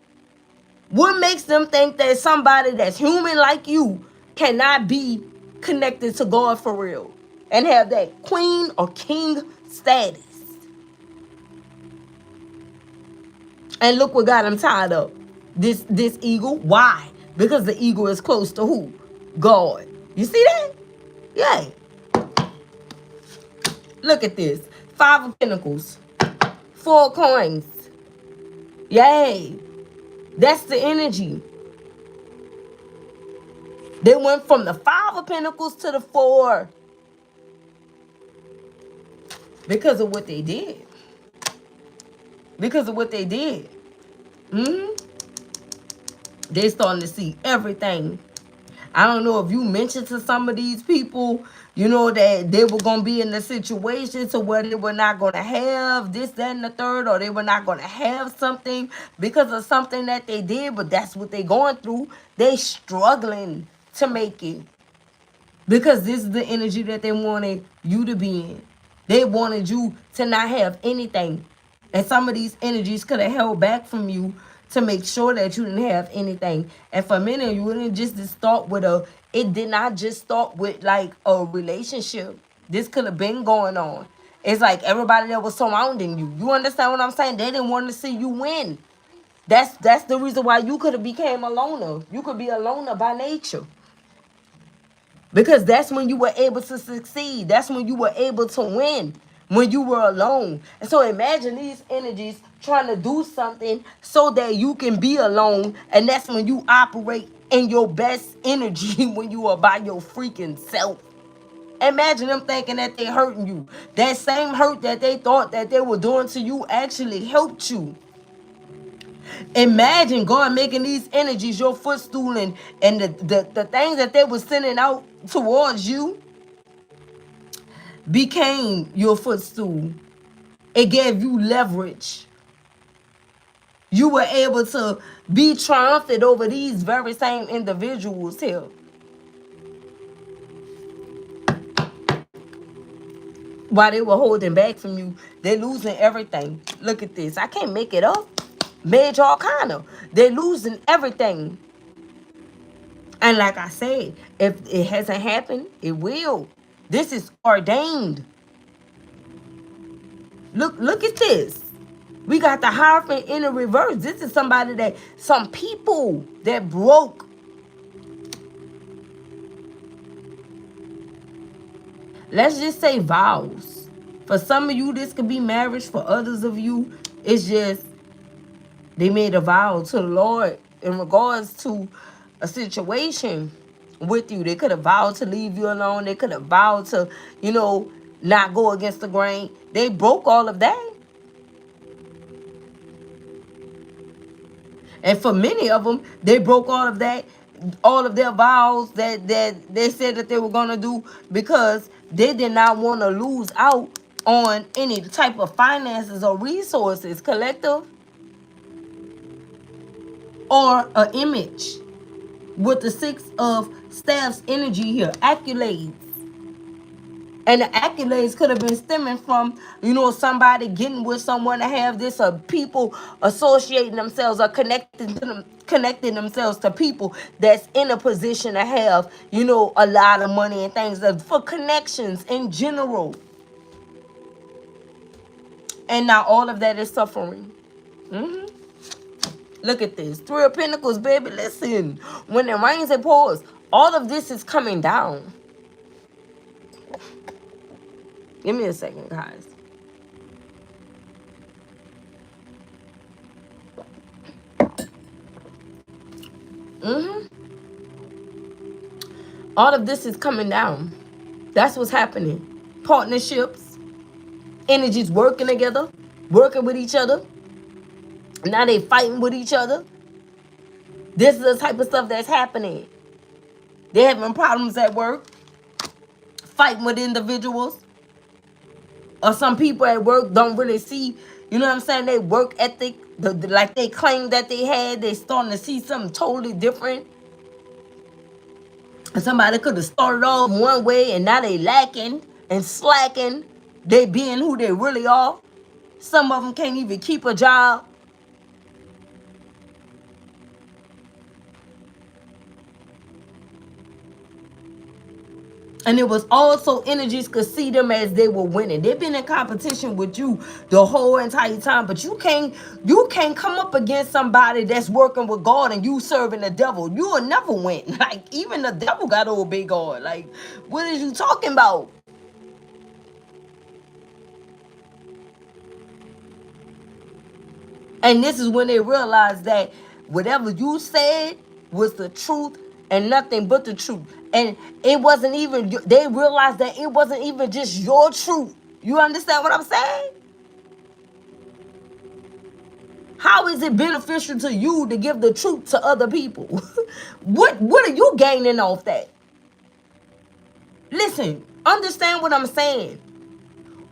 What makes them think that somebody that's human like you cannot be connected to God for real and have that queen or king status? And look what got him tied up. This eagle. Why? Because the eagle is close to who? God. You see that? Yeah. Look at this. 5 of Pentacles. 4 coins. Yay. That's the energy. They went from the 5 of Pentacles to the 4. Because of what they did. Because of what they did. They starting to see everything. I don't know if you mentioned to some of these people, that they were going to be in a situation to where they were not going to have this, that, and the third, or they were not going to have something because of something that they did, but that's what they're going through. They struggling to make it because this is the energy that they wanted you to be in. They wanted you to not have anything. And some of these energies could have held back from you to make sure that you didn't have anything. And for many of you, it did not just start with like a relationship. This could have been going on. It's like everybody that was surrounding you. You understand what I'm saying? They didn't want to see you win. That's the reason why you could have became a loner. You could be a loner by nature. Because that's when you were able to succeed. That's when you were able to win. When you were alone. And so imagine these energies trying to do something so that you can be alone. And that's when you operate in your best energy when you are by your freaking self. Imagine them thinking that they hurting you. That same hurt that they thought that they were doing to you actually helped you. Imagine God making these energies your footstool, and the things that they were sending out towards you became your footstool. It gave you leverage. You were able to be triumphant over these very same individuals here. While they were holding back from you, they're losing everything. Look at this. I can't make it up. Made y'all kind of. They're losing everything. And like I said, if it hasn't happened, it will. This is ordained. Look at this. We got the Hierophant in the reverse. This is somebody that, some people that broke. Let's just say vows. For some of you, this could be marriage. For others of you, it's just they made a vow to the Lord in regards to a situation with you. They could have vowed to leave you alone. They could have vowed to, not go against the grain. They broke all of that. And for many of them, they broke all of that, all of their vows that they said that they were going to do, because they did not want to lose out on any type of finances or resources, collective or an image. With the Six of Staffs energy here, accolades. And the accolades could have been stemming from, somebody getting with someone to have this, or people associating themselves or connecting themselves to people that's in a position to have, a lot of money and things, for connections in general. And now all of that is suffering. Look at this. Three of Pentacles, baby. Listen. When it rains, it pours. All of this is coming down. Give me a second, guys. All of this is coming down. That's what's happening. Partnerships. Energies working together. Working with each other. Now they fighting with each other. This is the type of stuff that's happening. They're having problems at work. Fighting with individuals. Or some people at work don't really see, they work ethic, like they claim that they had. They starting to see something totally different. And somebody could have started off one way and now they lacking and slacking. They being who they really are. Some of them can't even keep a job. And it was also energies could see them as they were winning. They've been in competition with you the whole entire time. But you can't come up against somebody that's working with God and you serving the devil. You will never win. Like, even the devil got to obey God. Like, what is you talking about? And this is when they realized that whatever you said was the truth and nothing but the truth. And it wasn't even, they realized that it wasn't even just your truth. You understand what I'm saying? How is it beneficial to you to give the truth to other people? What are you gaining off that? Listen, understand what I'm saying.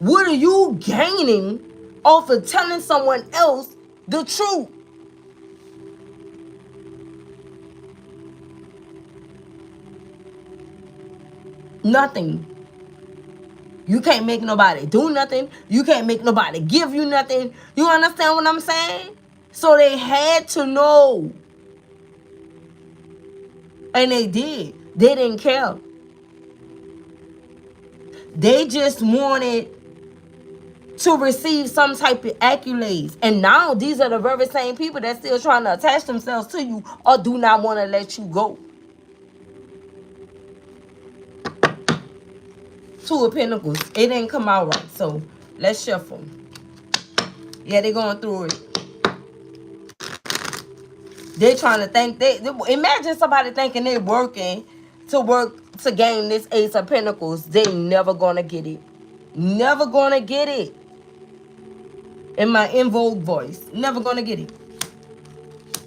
What are you gaining off of telling someone else the truth? Nothing. You can't make nobody do nothing. You can't make nobody give you nothing. You understand what I'm saying? So they had to know. And they did. They didn't care. They just wanted to receive some type of accolades. And now these are the very same people that still trying to attach themselves to you or do not want to let you go. Two of Pentacles. It didn't come out right. So let's shuffle. Yeah, they're going through it. They're trying to think. Imagine somebody thinking they're working to work to gain this Ace of Pentacles, they never gonna get it. Never gonna get it. In my in vogue voice, never gonna get it.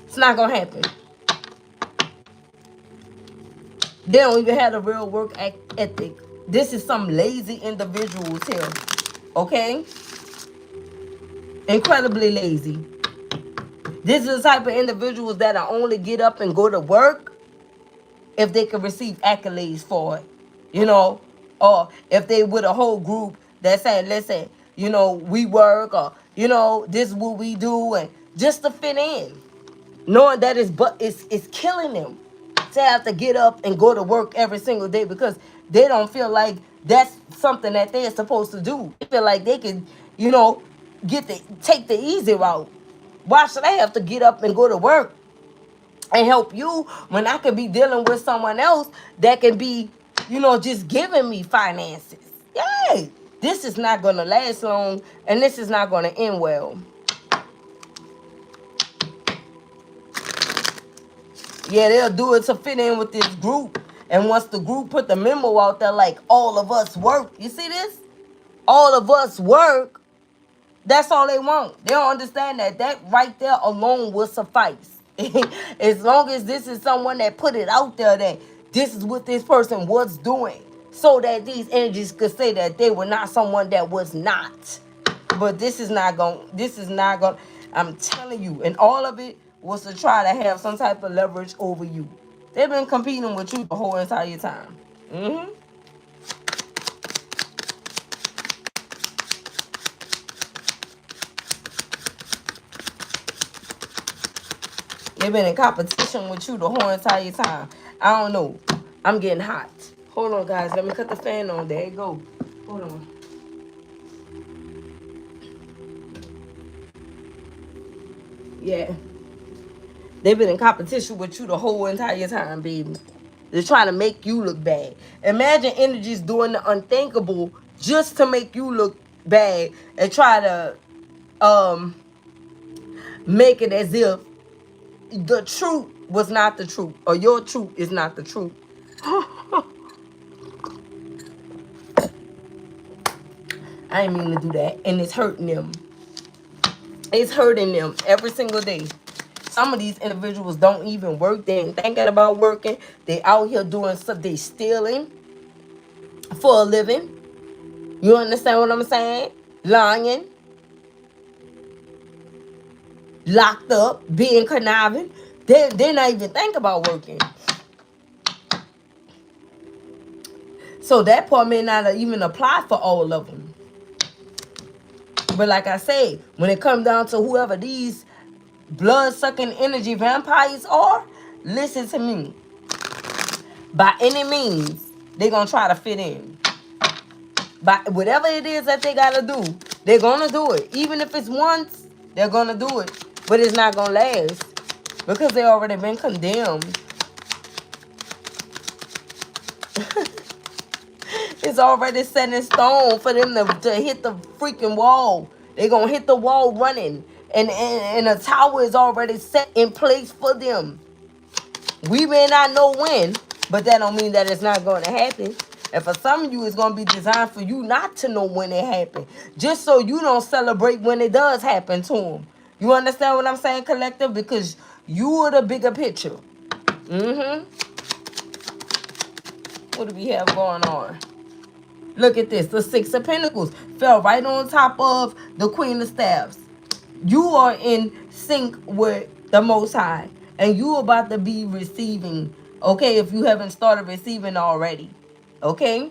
It's not gonna happen. They don't even have a real work ethic. This is some lazy individuals here. Okay? Incredibly lazy. This is the type of individuals that only get up and go to work if they can receive accolades for it. You know? Or if they with a whole group that say, listen, you know, we work, or, you know, this is what we do, and just to fit in. Knowing that it's killing them to have to get up and go to work every single day because they don't feel like that's something that they're supposed to do. They feel like they can, you know, take the easy route. Why should I have to get up and go to work and help you when I could be dealing with someone else that can be, you know, just giving me finances? Yay! This is not going to last long, and this is not going to end well. Yeah, they'll do it to fit in with this group. And once the group put the memo out there like all of us work, you see this? All of us work. That's all they want. They don't understand that right there alone will suffice. As long as this is someone that put it out there that this is what this person was doing, so that these energies could say that they were not someone that was not. But this is not going, I'm telling you, and all of it was to try to have some type of leverage over you. They've been competing with you the whole entire time. They've been in competition with you the whole entire time. I don't know. I'm getting hot. Hold on, guys. Let me cut the fan on. There you go. Hold on. Yeah. They've been in competition with you the whole entire time, baby. They're trying to make you look bad. Imagine energies doing the unthinkable just to make you look bad and try to make it as if the truth was not the truth, or your truth is not the truth. I didn't mean to do that, and it's hurting them. It's hurting them every single day. Some of these individuals don't even work. They ain't thinking about working. They out here doing stuff. They stealing for a living. You understand what I'm saying? Lying. Locked up. Being conniving. They're not even thinking about working. So that part may not even apply for all of them. But like I said, when it comes down to whoever these blood-sucking energy vampires are, listen to me. By any means, they're going to try to fit in. By whatever it is that they got to do, they're going to do it. Even if it's once, they're going to do it. But it's not going to last because they already been condemned. It's already set in stone for them to hit the freaking wall. They're going to hit the wall running. And a tower is already set in place for them. We may not know when, but that don't mean that it's not going to happen. And for some of you, it's going to be designed for you not to know when it happened. Just so you don't celebrate when it does happen to them. You understand what I'm saying, collective? Because you are the bigger picture. What do we have going on? Look at this. The Six of Pentacles fell right on top of the Queen of Staves. You are in sync with the Most High. And you about to be receiving. Okay, if you haven't started receiving already. Okay?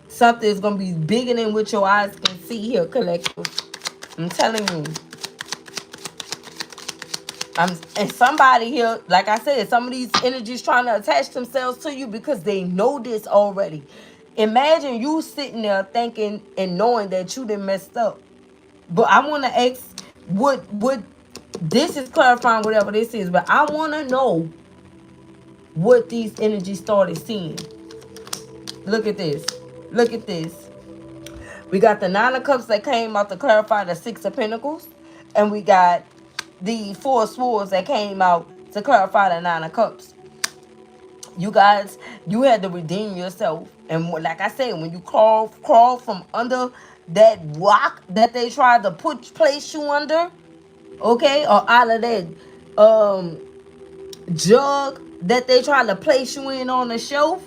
Something is going to be bigger than what your eyes can see here, collective. I'm telling you. And somebody here, like I said, some of these energies trying to attach themselves to you because they know this already. Imagine you sitting there thinking and knowing that you done messed up. But I want to ask, what this is clarifying whatever this is, but I want to know what these energies started seeing. Look at this. Look at this. We got the Nine of Cups that came out to clarify the Six of Pentacles. And we got the Four of Swords that came out to clarify the Nine of Cups. You guys, you had to redeem yourself. And like I said, when you crawl from under that rock that they tried to place you under, okay, or out of that um jug that they tried to place you in on the shelf,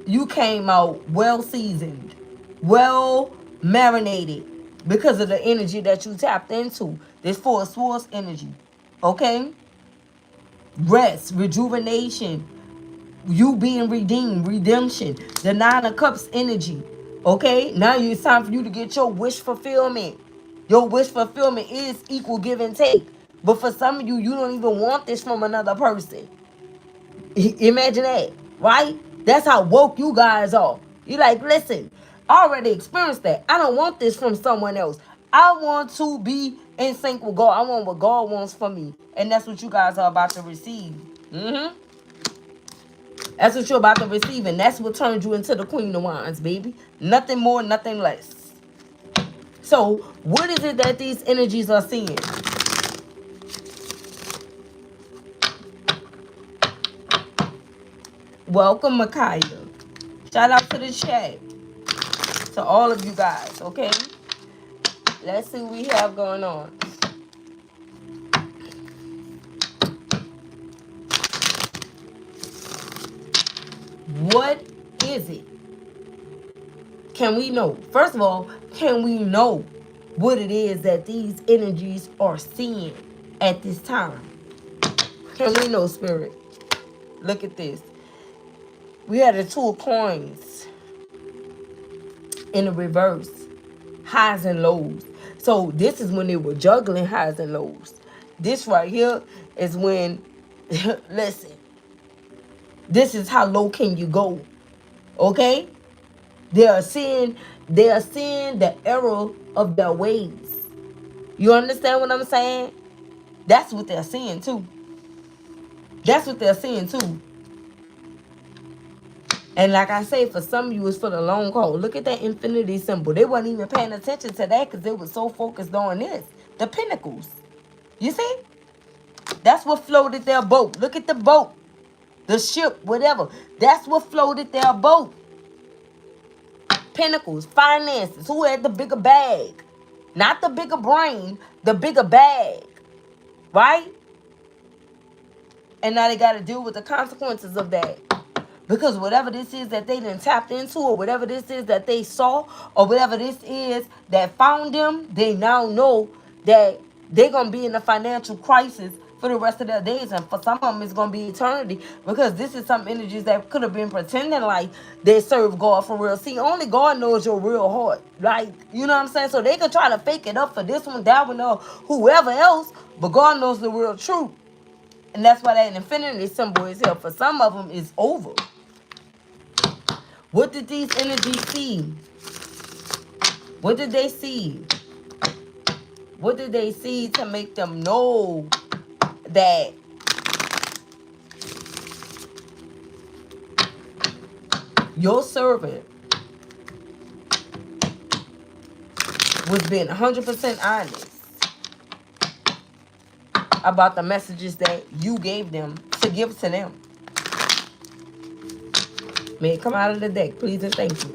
you came out well seasoned, well marinated because of the energy that you tapped into. This Four of Swords energy, okay? Rest, rejuvenation, you being redeemed, redemption, the Nine of Cups energy. Okay, now it's time for you to get your wish fulfillment. Your wish fulfillment is equal give and take. But for some of you, you don't even want this from another person. Imagine that, right? That's how woke you guys are. You like, listen, I already experienced that. I don't want this from someone else. I want to be in sync with God. I want what God wants for me. And that's what you guys are about to receive. Mm-hmm. That's what you're about to receive, and that's what turns you into the Queen of Wands, baby. Nothing more, nothing less. So, what is it that these energies are seeing? Welcome, Micaiah. Shout out to the chat. To all of you guys, okay? Let's see what we have going on. What is it? Can we know? First of all, can we know what it is that these energies are seeing at this time? Can we know, Spirit? Look at this. We had the Two of Coins in the reverse. Highs and lows. So this is when they were juggling highs and lows. This right here is when, listen, this is how low can you go. Okay? They are seeing the error of their ways. You understand what I'm saying? That's what they're seeing too. That's what they're seeing too. And like I say, for some of you, it's for the long haul. Look at that infinity symbol. They weren't even paying attention to that because they were so focused on this. The Pentacles. You see? That's what floated their boat. Look at the boat. The ship, whatever. That's what floated their boat. Pentacles, finances. Who had the bigger bag? Not the bigger brain, the bigger bag. Right? And now they got to deal with the consequences of that. Because whatever this is that they done tapped into, or whatever this is that they saw, or whatever this is that found them, they now know that they're going to be in a financial crisis for the rest of their days. And for some of them, it's going to be eternity. Because this is some energies that could have been pretending like they serve God for real. See, only God knows your real heart. Like, you know what I'm saying? So they could try to fake it up for this one, that one, or whoever else. But God knows the real truth. And that's why that infinity symbol is here. For some of them, it's over. What did these energies see? What did they see? What did they see to make them know that your servant was being 100% honest about the messages that you gave them to give to them? May it come out of the deck, please and thank you.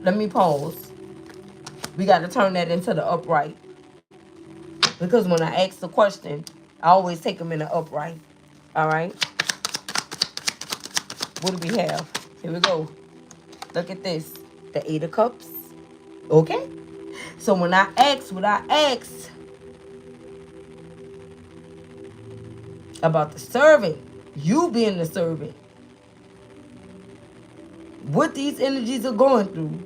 Let me pause. We got to turn that into the upright. Because when I ask the question, I always take them in the upright. All right? What do we have? Here we go. Look at this. The Eight of Cups. Okay? So when I ask what I ask about the servant, you being the servant, what these energies are going through,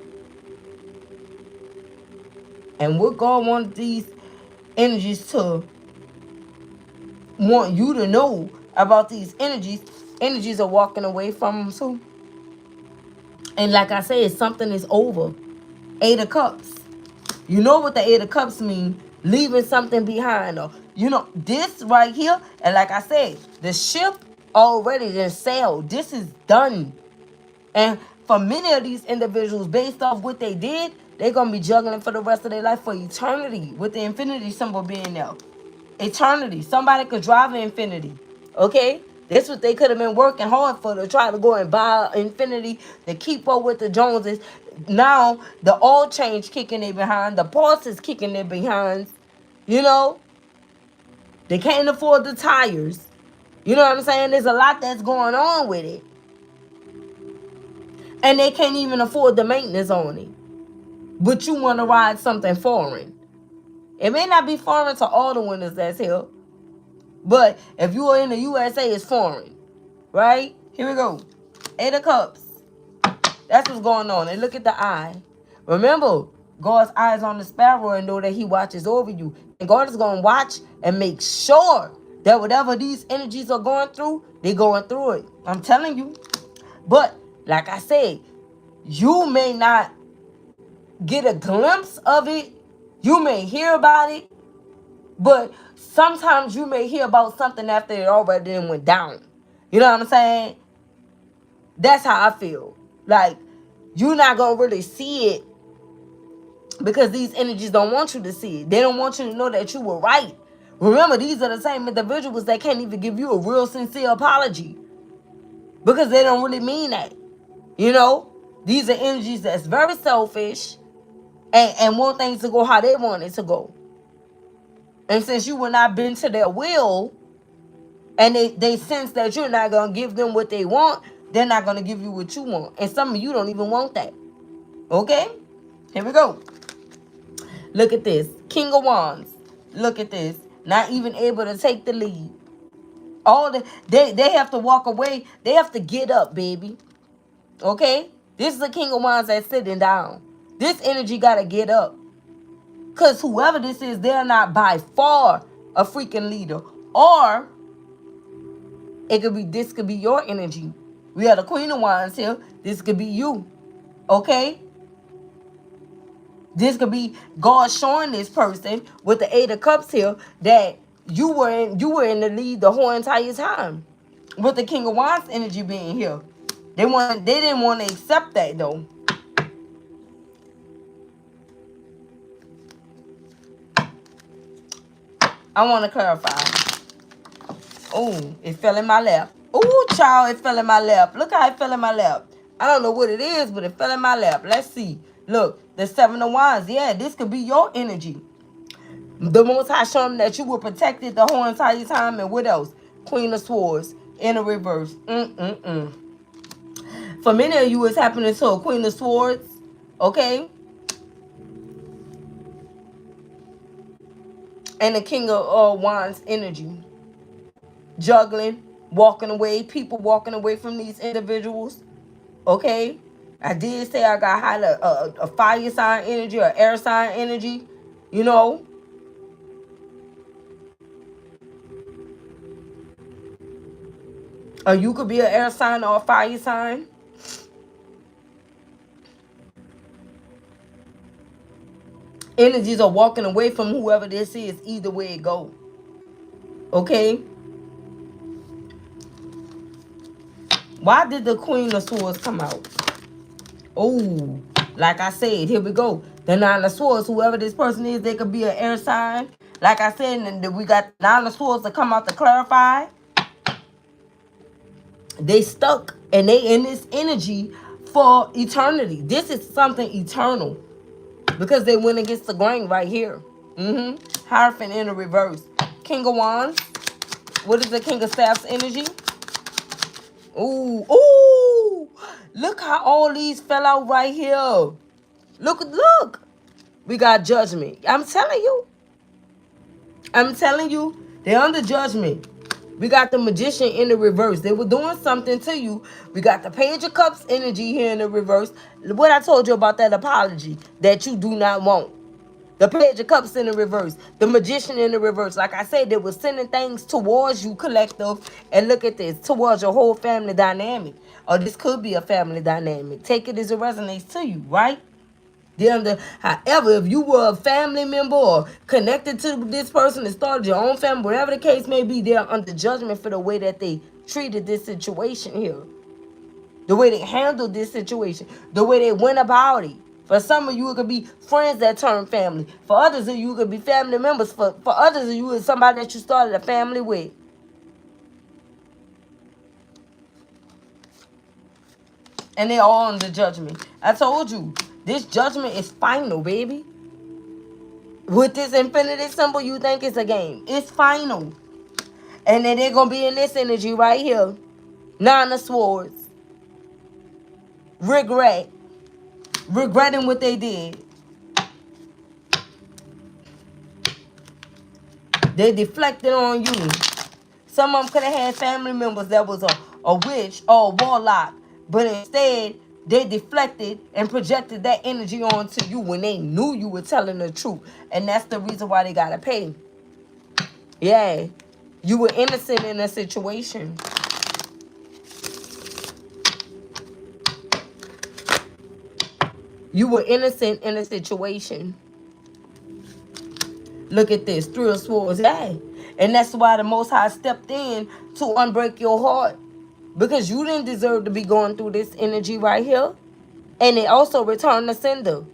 and what God wants these energies to want you to know about these energies are walking away from them too. And like I said, something is over. Eight of Cups. You know what the Eight of Cups mean? Leaving something behind. Or, you know, this right here. And like I said, the ship already done sailed. This is done. And for many of these individuals, based off what they did, They're going to be juggling for the rest of their life for eternity with the infinity symbol being there. Eternity. Somebody could drive an infinity. Okay? That's what they could have been working hard for, to try to go and buy infinity to keep up with the Joneses. Now, the oil change kicking their behind. The parts is kicking their behinds. You know? They can't afford the tires. You know what I'm saying? There's a lot that's going on with it. And they can't even afford the maintenance on it. But you want to ride something foreign. It may not be foreign to all the winners that's here. But if you are in the USA, it's foreign. Right? Here we go. 8 of Cups. That's what's going on. And look at the eye. Remember, God's eyes on the sparrow and know that he watches over you. And God is going to watch and make sure that whatever these energies are going through, they're going through it. I'm telling you. But, like I said, you may not get a glimpse of it. You may hear about it. But sometimes you may hear about something after it already went down. You know what I'm saying? That's how I feel. Like, you're not going to really see it because these energies don't want you to see it. They don't want you to know that you were right. Remember, these are the same individuals that can't even give you a real sincere apology because they don't really mean that. You know? These are energies that's very selfish and want things to go how they want it to go. And since you will not bend to their will, and they sense that you're not going to give them what they want, they're not going to give you what you want. And some of you don't even want that. Okay? Here we go. Look at this. King of Wands. Look at this. Not even able to take the lead. They have to walk away. They have to get up, baby. Okay? This is the King of Wands that's sitting down. This energy got to get up. Because whoever this is, they're not by far a freaking leader. Or this could be your energy. We have the Queen of Wands here. This could be you. Okay? This could be God showing this person with the 8 of Cups here that you were in the lead the whole entire time. With the King of Wands energy being here. They didn't want to accept that though. I want to clarify. Oh, it fell in my lap. Oh, child, it fell in my lap. Look how it fell in my lap. I don't know what it is, but it fell in my lap. Let's see. Look, the 7 of Wands. Yeah, this could be your energy. The Most High showing that you were protected the whole entire time. And what else? Queen of Swords in a reverse. For many of you, it's happening to a Queen of Swords. Okay? And the King of Wands energy. Juggling, walking away, people walking away from these individuals. Okay? I did say I got a fire sign energy or air sign energy. You know? Or you could be an air sign or a fire sign. Energies are walking away from whoever this is, either way it go. Okay? Why did the Queen of Swords come out? Oh, like I said, here we go. The 9 of Swords, whoever this person is, they could be an air sign. Like I said, and we got 9 of Swords to come out to clarify. They stuck and they in this energy for eternity. This is something eternal. Because they went against the grain right here. Hierophant in the reverse. King of Wands. What is the King of Staffs energy? Ooh, ooh. Look how all these fell out right here. Look. We got judgment. I'm telling you. They're under judgment. We got the Magician in the reverse. They were doing something to you. We got the Page of Cups energy here in the reverse. What I told you about that apology that you do not want. The Page of Cups in the reverse. The Magician in the reverse. Like I said, they were sending things towards you, collective. And look at this. Towards your whole family dynamic. Or this could be a family dynamic. Take it as it resonates to you, right? However, if you were a family member or connected to this person and started your own family, whatever the case may be, they're under judgment for the way that they treated this situation here. The way they handled this situation. The way they went about it. For some of you, it could be friends that turn family. For others of you, it could be family members. For others of you, it's somebody that you started a family with. And they're all under judgment. I told you, this judgment is final, baby. With this infinity symbol, you think it's a game. It's final. And then they're going to be in this energy right here. Nine of Swords. Regret. Regretting what they did. They deflected on you. Some of them could have had family members that was a witch or a warlock. But instead, they deflected and projected that energy onto you when they knew you were telling the truth. And that's the reason why they got to pay. Yeah. You were innocent in a situation. You were innocent in a situation. Look at this. Three of Swords. Yeah. And that's why the Most High stepped in to unbreak your heart. Because you didn't deserve to be going through this energy right here. And it also returned the sender.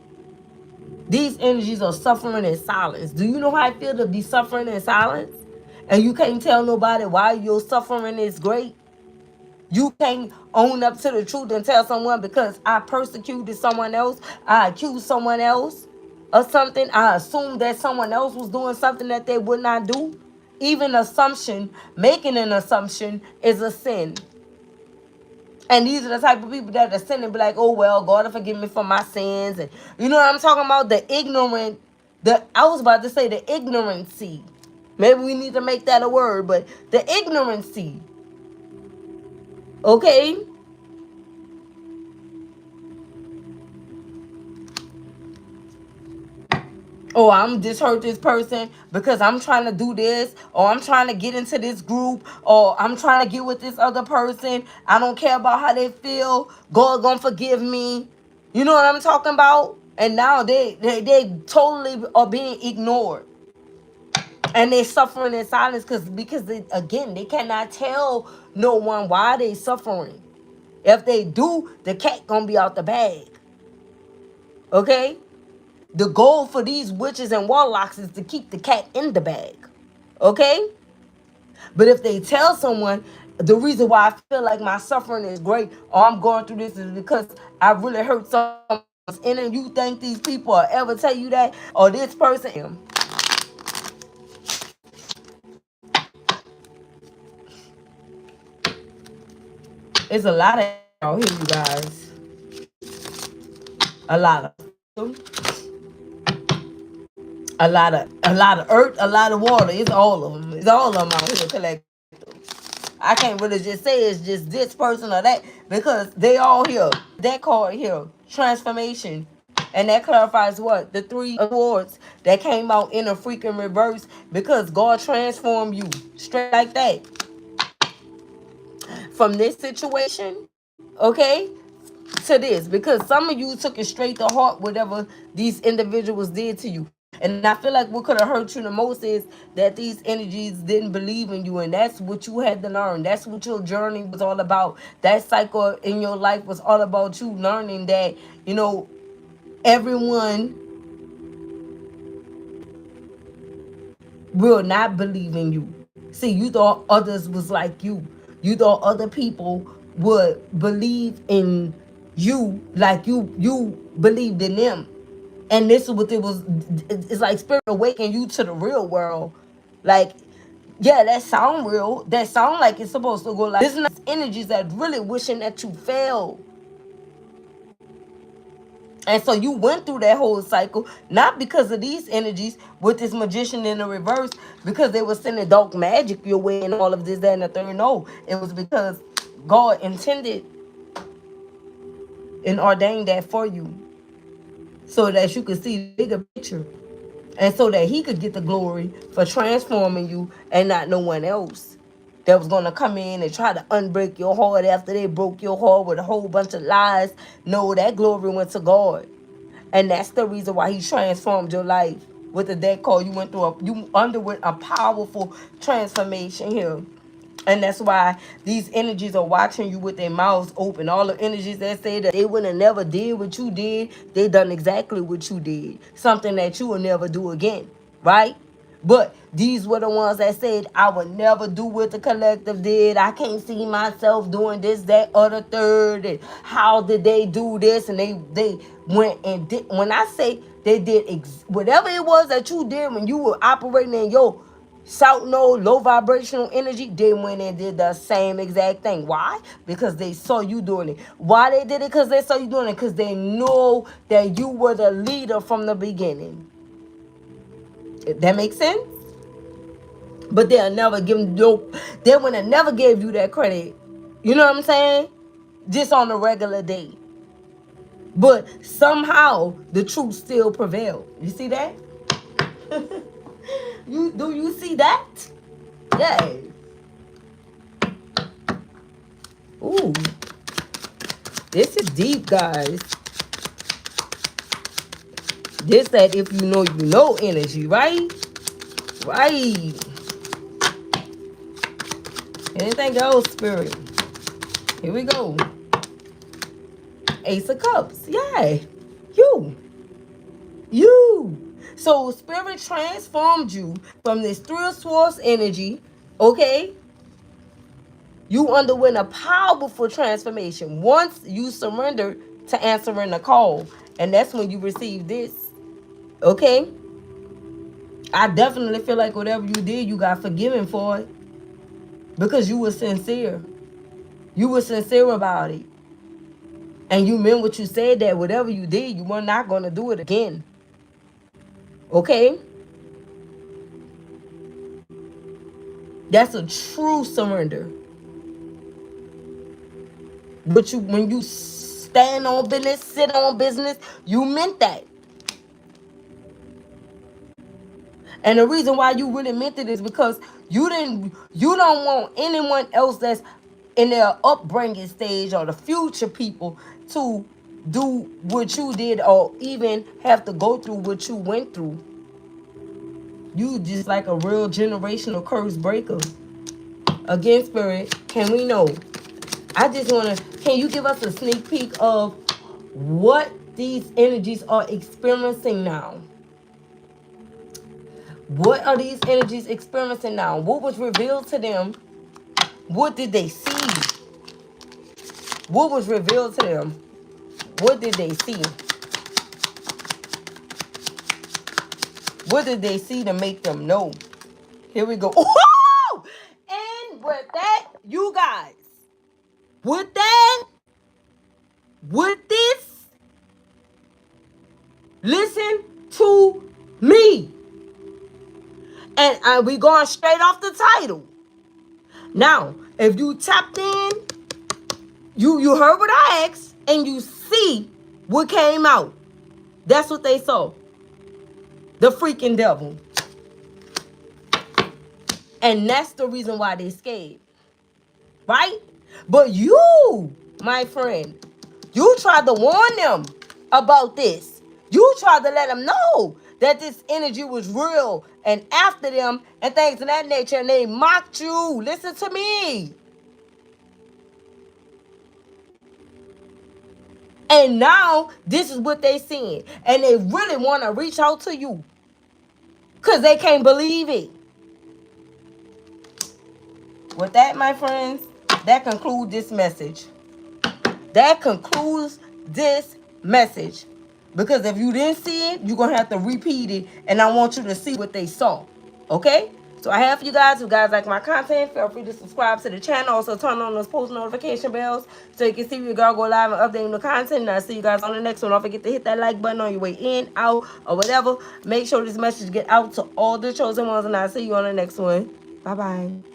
These energies are suffering in silence. Do you know how I feel to be suffering in silence? And you can't tell nobody why your suffering is great? You can't own up to the truth and tell someone because I persecuted someone else, I accused someone else of something, I assumed that someone else was doing something that they would not do. Even assumption, making an assumption is a sin. And these are the type of people that are sinning, be like, oh, well, God will forgive me for my sins. And you know what I'm talking about? The ignorant, I was about to say the ignorancy. Maybe we need to make that a word, but the ignorancy. Okay? Oh, I'm just hurt this person because I'm trying to do this, or I'm trying to get into this group, or I'm trying to get with this other person. I don't care about how they feel. God gonna forgive me. You know what I'm talking about? And now they totally are being ignored. And they suffering in silence because again, they cannot tell no one why they suffering. If they do, the cat gonna be out the bag. Okay? The goal for these witches and warlocks is to keep the cat in the bag. Okay? But if they tell someone, the reason why I feel like my suffering is great or I'm going through this is because I really hurt someone. And then you think these people will ever tell you that? Or this person. It's a lot of out here, you guys. A lot of earth, a lot of water. It's all of them. It's all of them out here collectively. I can't really just say it's just this person or that because they all here. That card here, transformation. And that clarifies what? The three awards that came out in a freaking reverse because God transformed you straight like that. From this situation, okay, to this. Because some of you took it straight to heart, whatever these individuals did to you. And I feel like what could have hurt you the most is that these energies didn't believe in you. And that's what you had to learn. That's what your journey was all about. That cycle in your life was all about you learning that, you know, everyone will not believe in you. See, you thought others was like you. You thought other people would believe in you like you believed in them. And this is what it was. It's like spirit awakening you to the real world. Like, yeah, that sound real. That sound like it's supposed to go like this. Is not energies that really wishing that you fail. And so you went through that whole cycle, not because of these energies with this magician in the reverse, because they were sending dark magic your way and all of this, that, and the third. No, it was because God intended and ordained that for you so that you could see the bigger picture. And so that he could get the glory for transforming you and not no one else that was going to come in and try to unbreak your heart after they broke your heart with a whole bunch of lies. No, that glory went to God. And that's the reason why he transformed your life. With the deck card, you underwent a powerful transformation here. And that's why these energies are watching you with their mouths open. All the energies that say that they would have never did what you did, they done exactly what you did. Something that you will never do again, right? But these were the ones that said, I would never do what the collective did. I can't see myself doing this, that, or the third. And how did they do this? And they went and did. When I say they did whatever it was that you did when you were operating in your South Node, low vibrational energy, they went and did the same exact thing. Why? Because they saw you doing it. Why they did it? Because they saw you doing it. Because they know that you were the leader from the beginning. That makes sense? But they'll never give no, they would have never gave you that credit. You know what I'm saying? Just on a regular day. But somehow the truth still prevailed. You see that? Do you see that? Yeah. Ooh. This is deep, guys. This that if you know energy, right? Right. Anything else, spirit? Here we go. Ace of Cups. Yeah. You. So spirit transformed you from this Three of Swords energy, okay? You underwent a powerful transformation once you surrendered to answering the call. And that's when you received this, okay? I definitely feel like whatever you did, you got forgiven for it. Because you were sincere. You were sincere about it. And you meant what you said, that whatever you did, you were not going to do it again. Okay? That's a true surrender. But when you stand on business, sit on business, you meant that. And the reason why you really meant it is because you don't want anyone else that's in their upbringing stage or the future people to do what you did or even have to go through what you went through. You just like a real generational curse breaker. Again, spirit, can we know? I just want to, can you give us a sneak peek of what these energies are experiencing now? What are these energies experiencing now? What was revealed to them? What did they see? What was revealed to them? What did they see? What did they see to make them know? Here we go. Oh! And with that, you guys, with that, with this, listen to me. And we going straight off the title. Now, if you tapped in, you heard what I asked, and you see what came out. That's what they saw. The freaking devil. And that's the reason why they scared. Right? But you, my friend, you tried to warn them about this. You tried to let them know that this energy was real and after them and things of that nature, and they mocked you. Listen to me. And now this is what they seeing. And they really want to reach out to you. Because they can't believe it. With that, my friends, that concludes this message. That concludes this message. Because if you didn't see it, you're going to have to repeat it. And I want you to see what they saw. Okay? So I have for you guys, who guys like my content, feel free to subscribe to the channel. Also turn on those post notification bells so you can see your girl go live and updating the content. And I'll see you guys on the next one. Don't forget to hit that like button on your way in, out, or whatever. Make sure this message get out to all the chosen ones. And I'll see you on the next one. Bye-bye.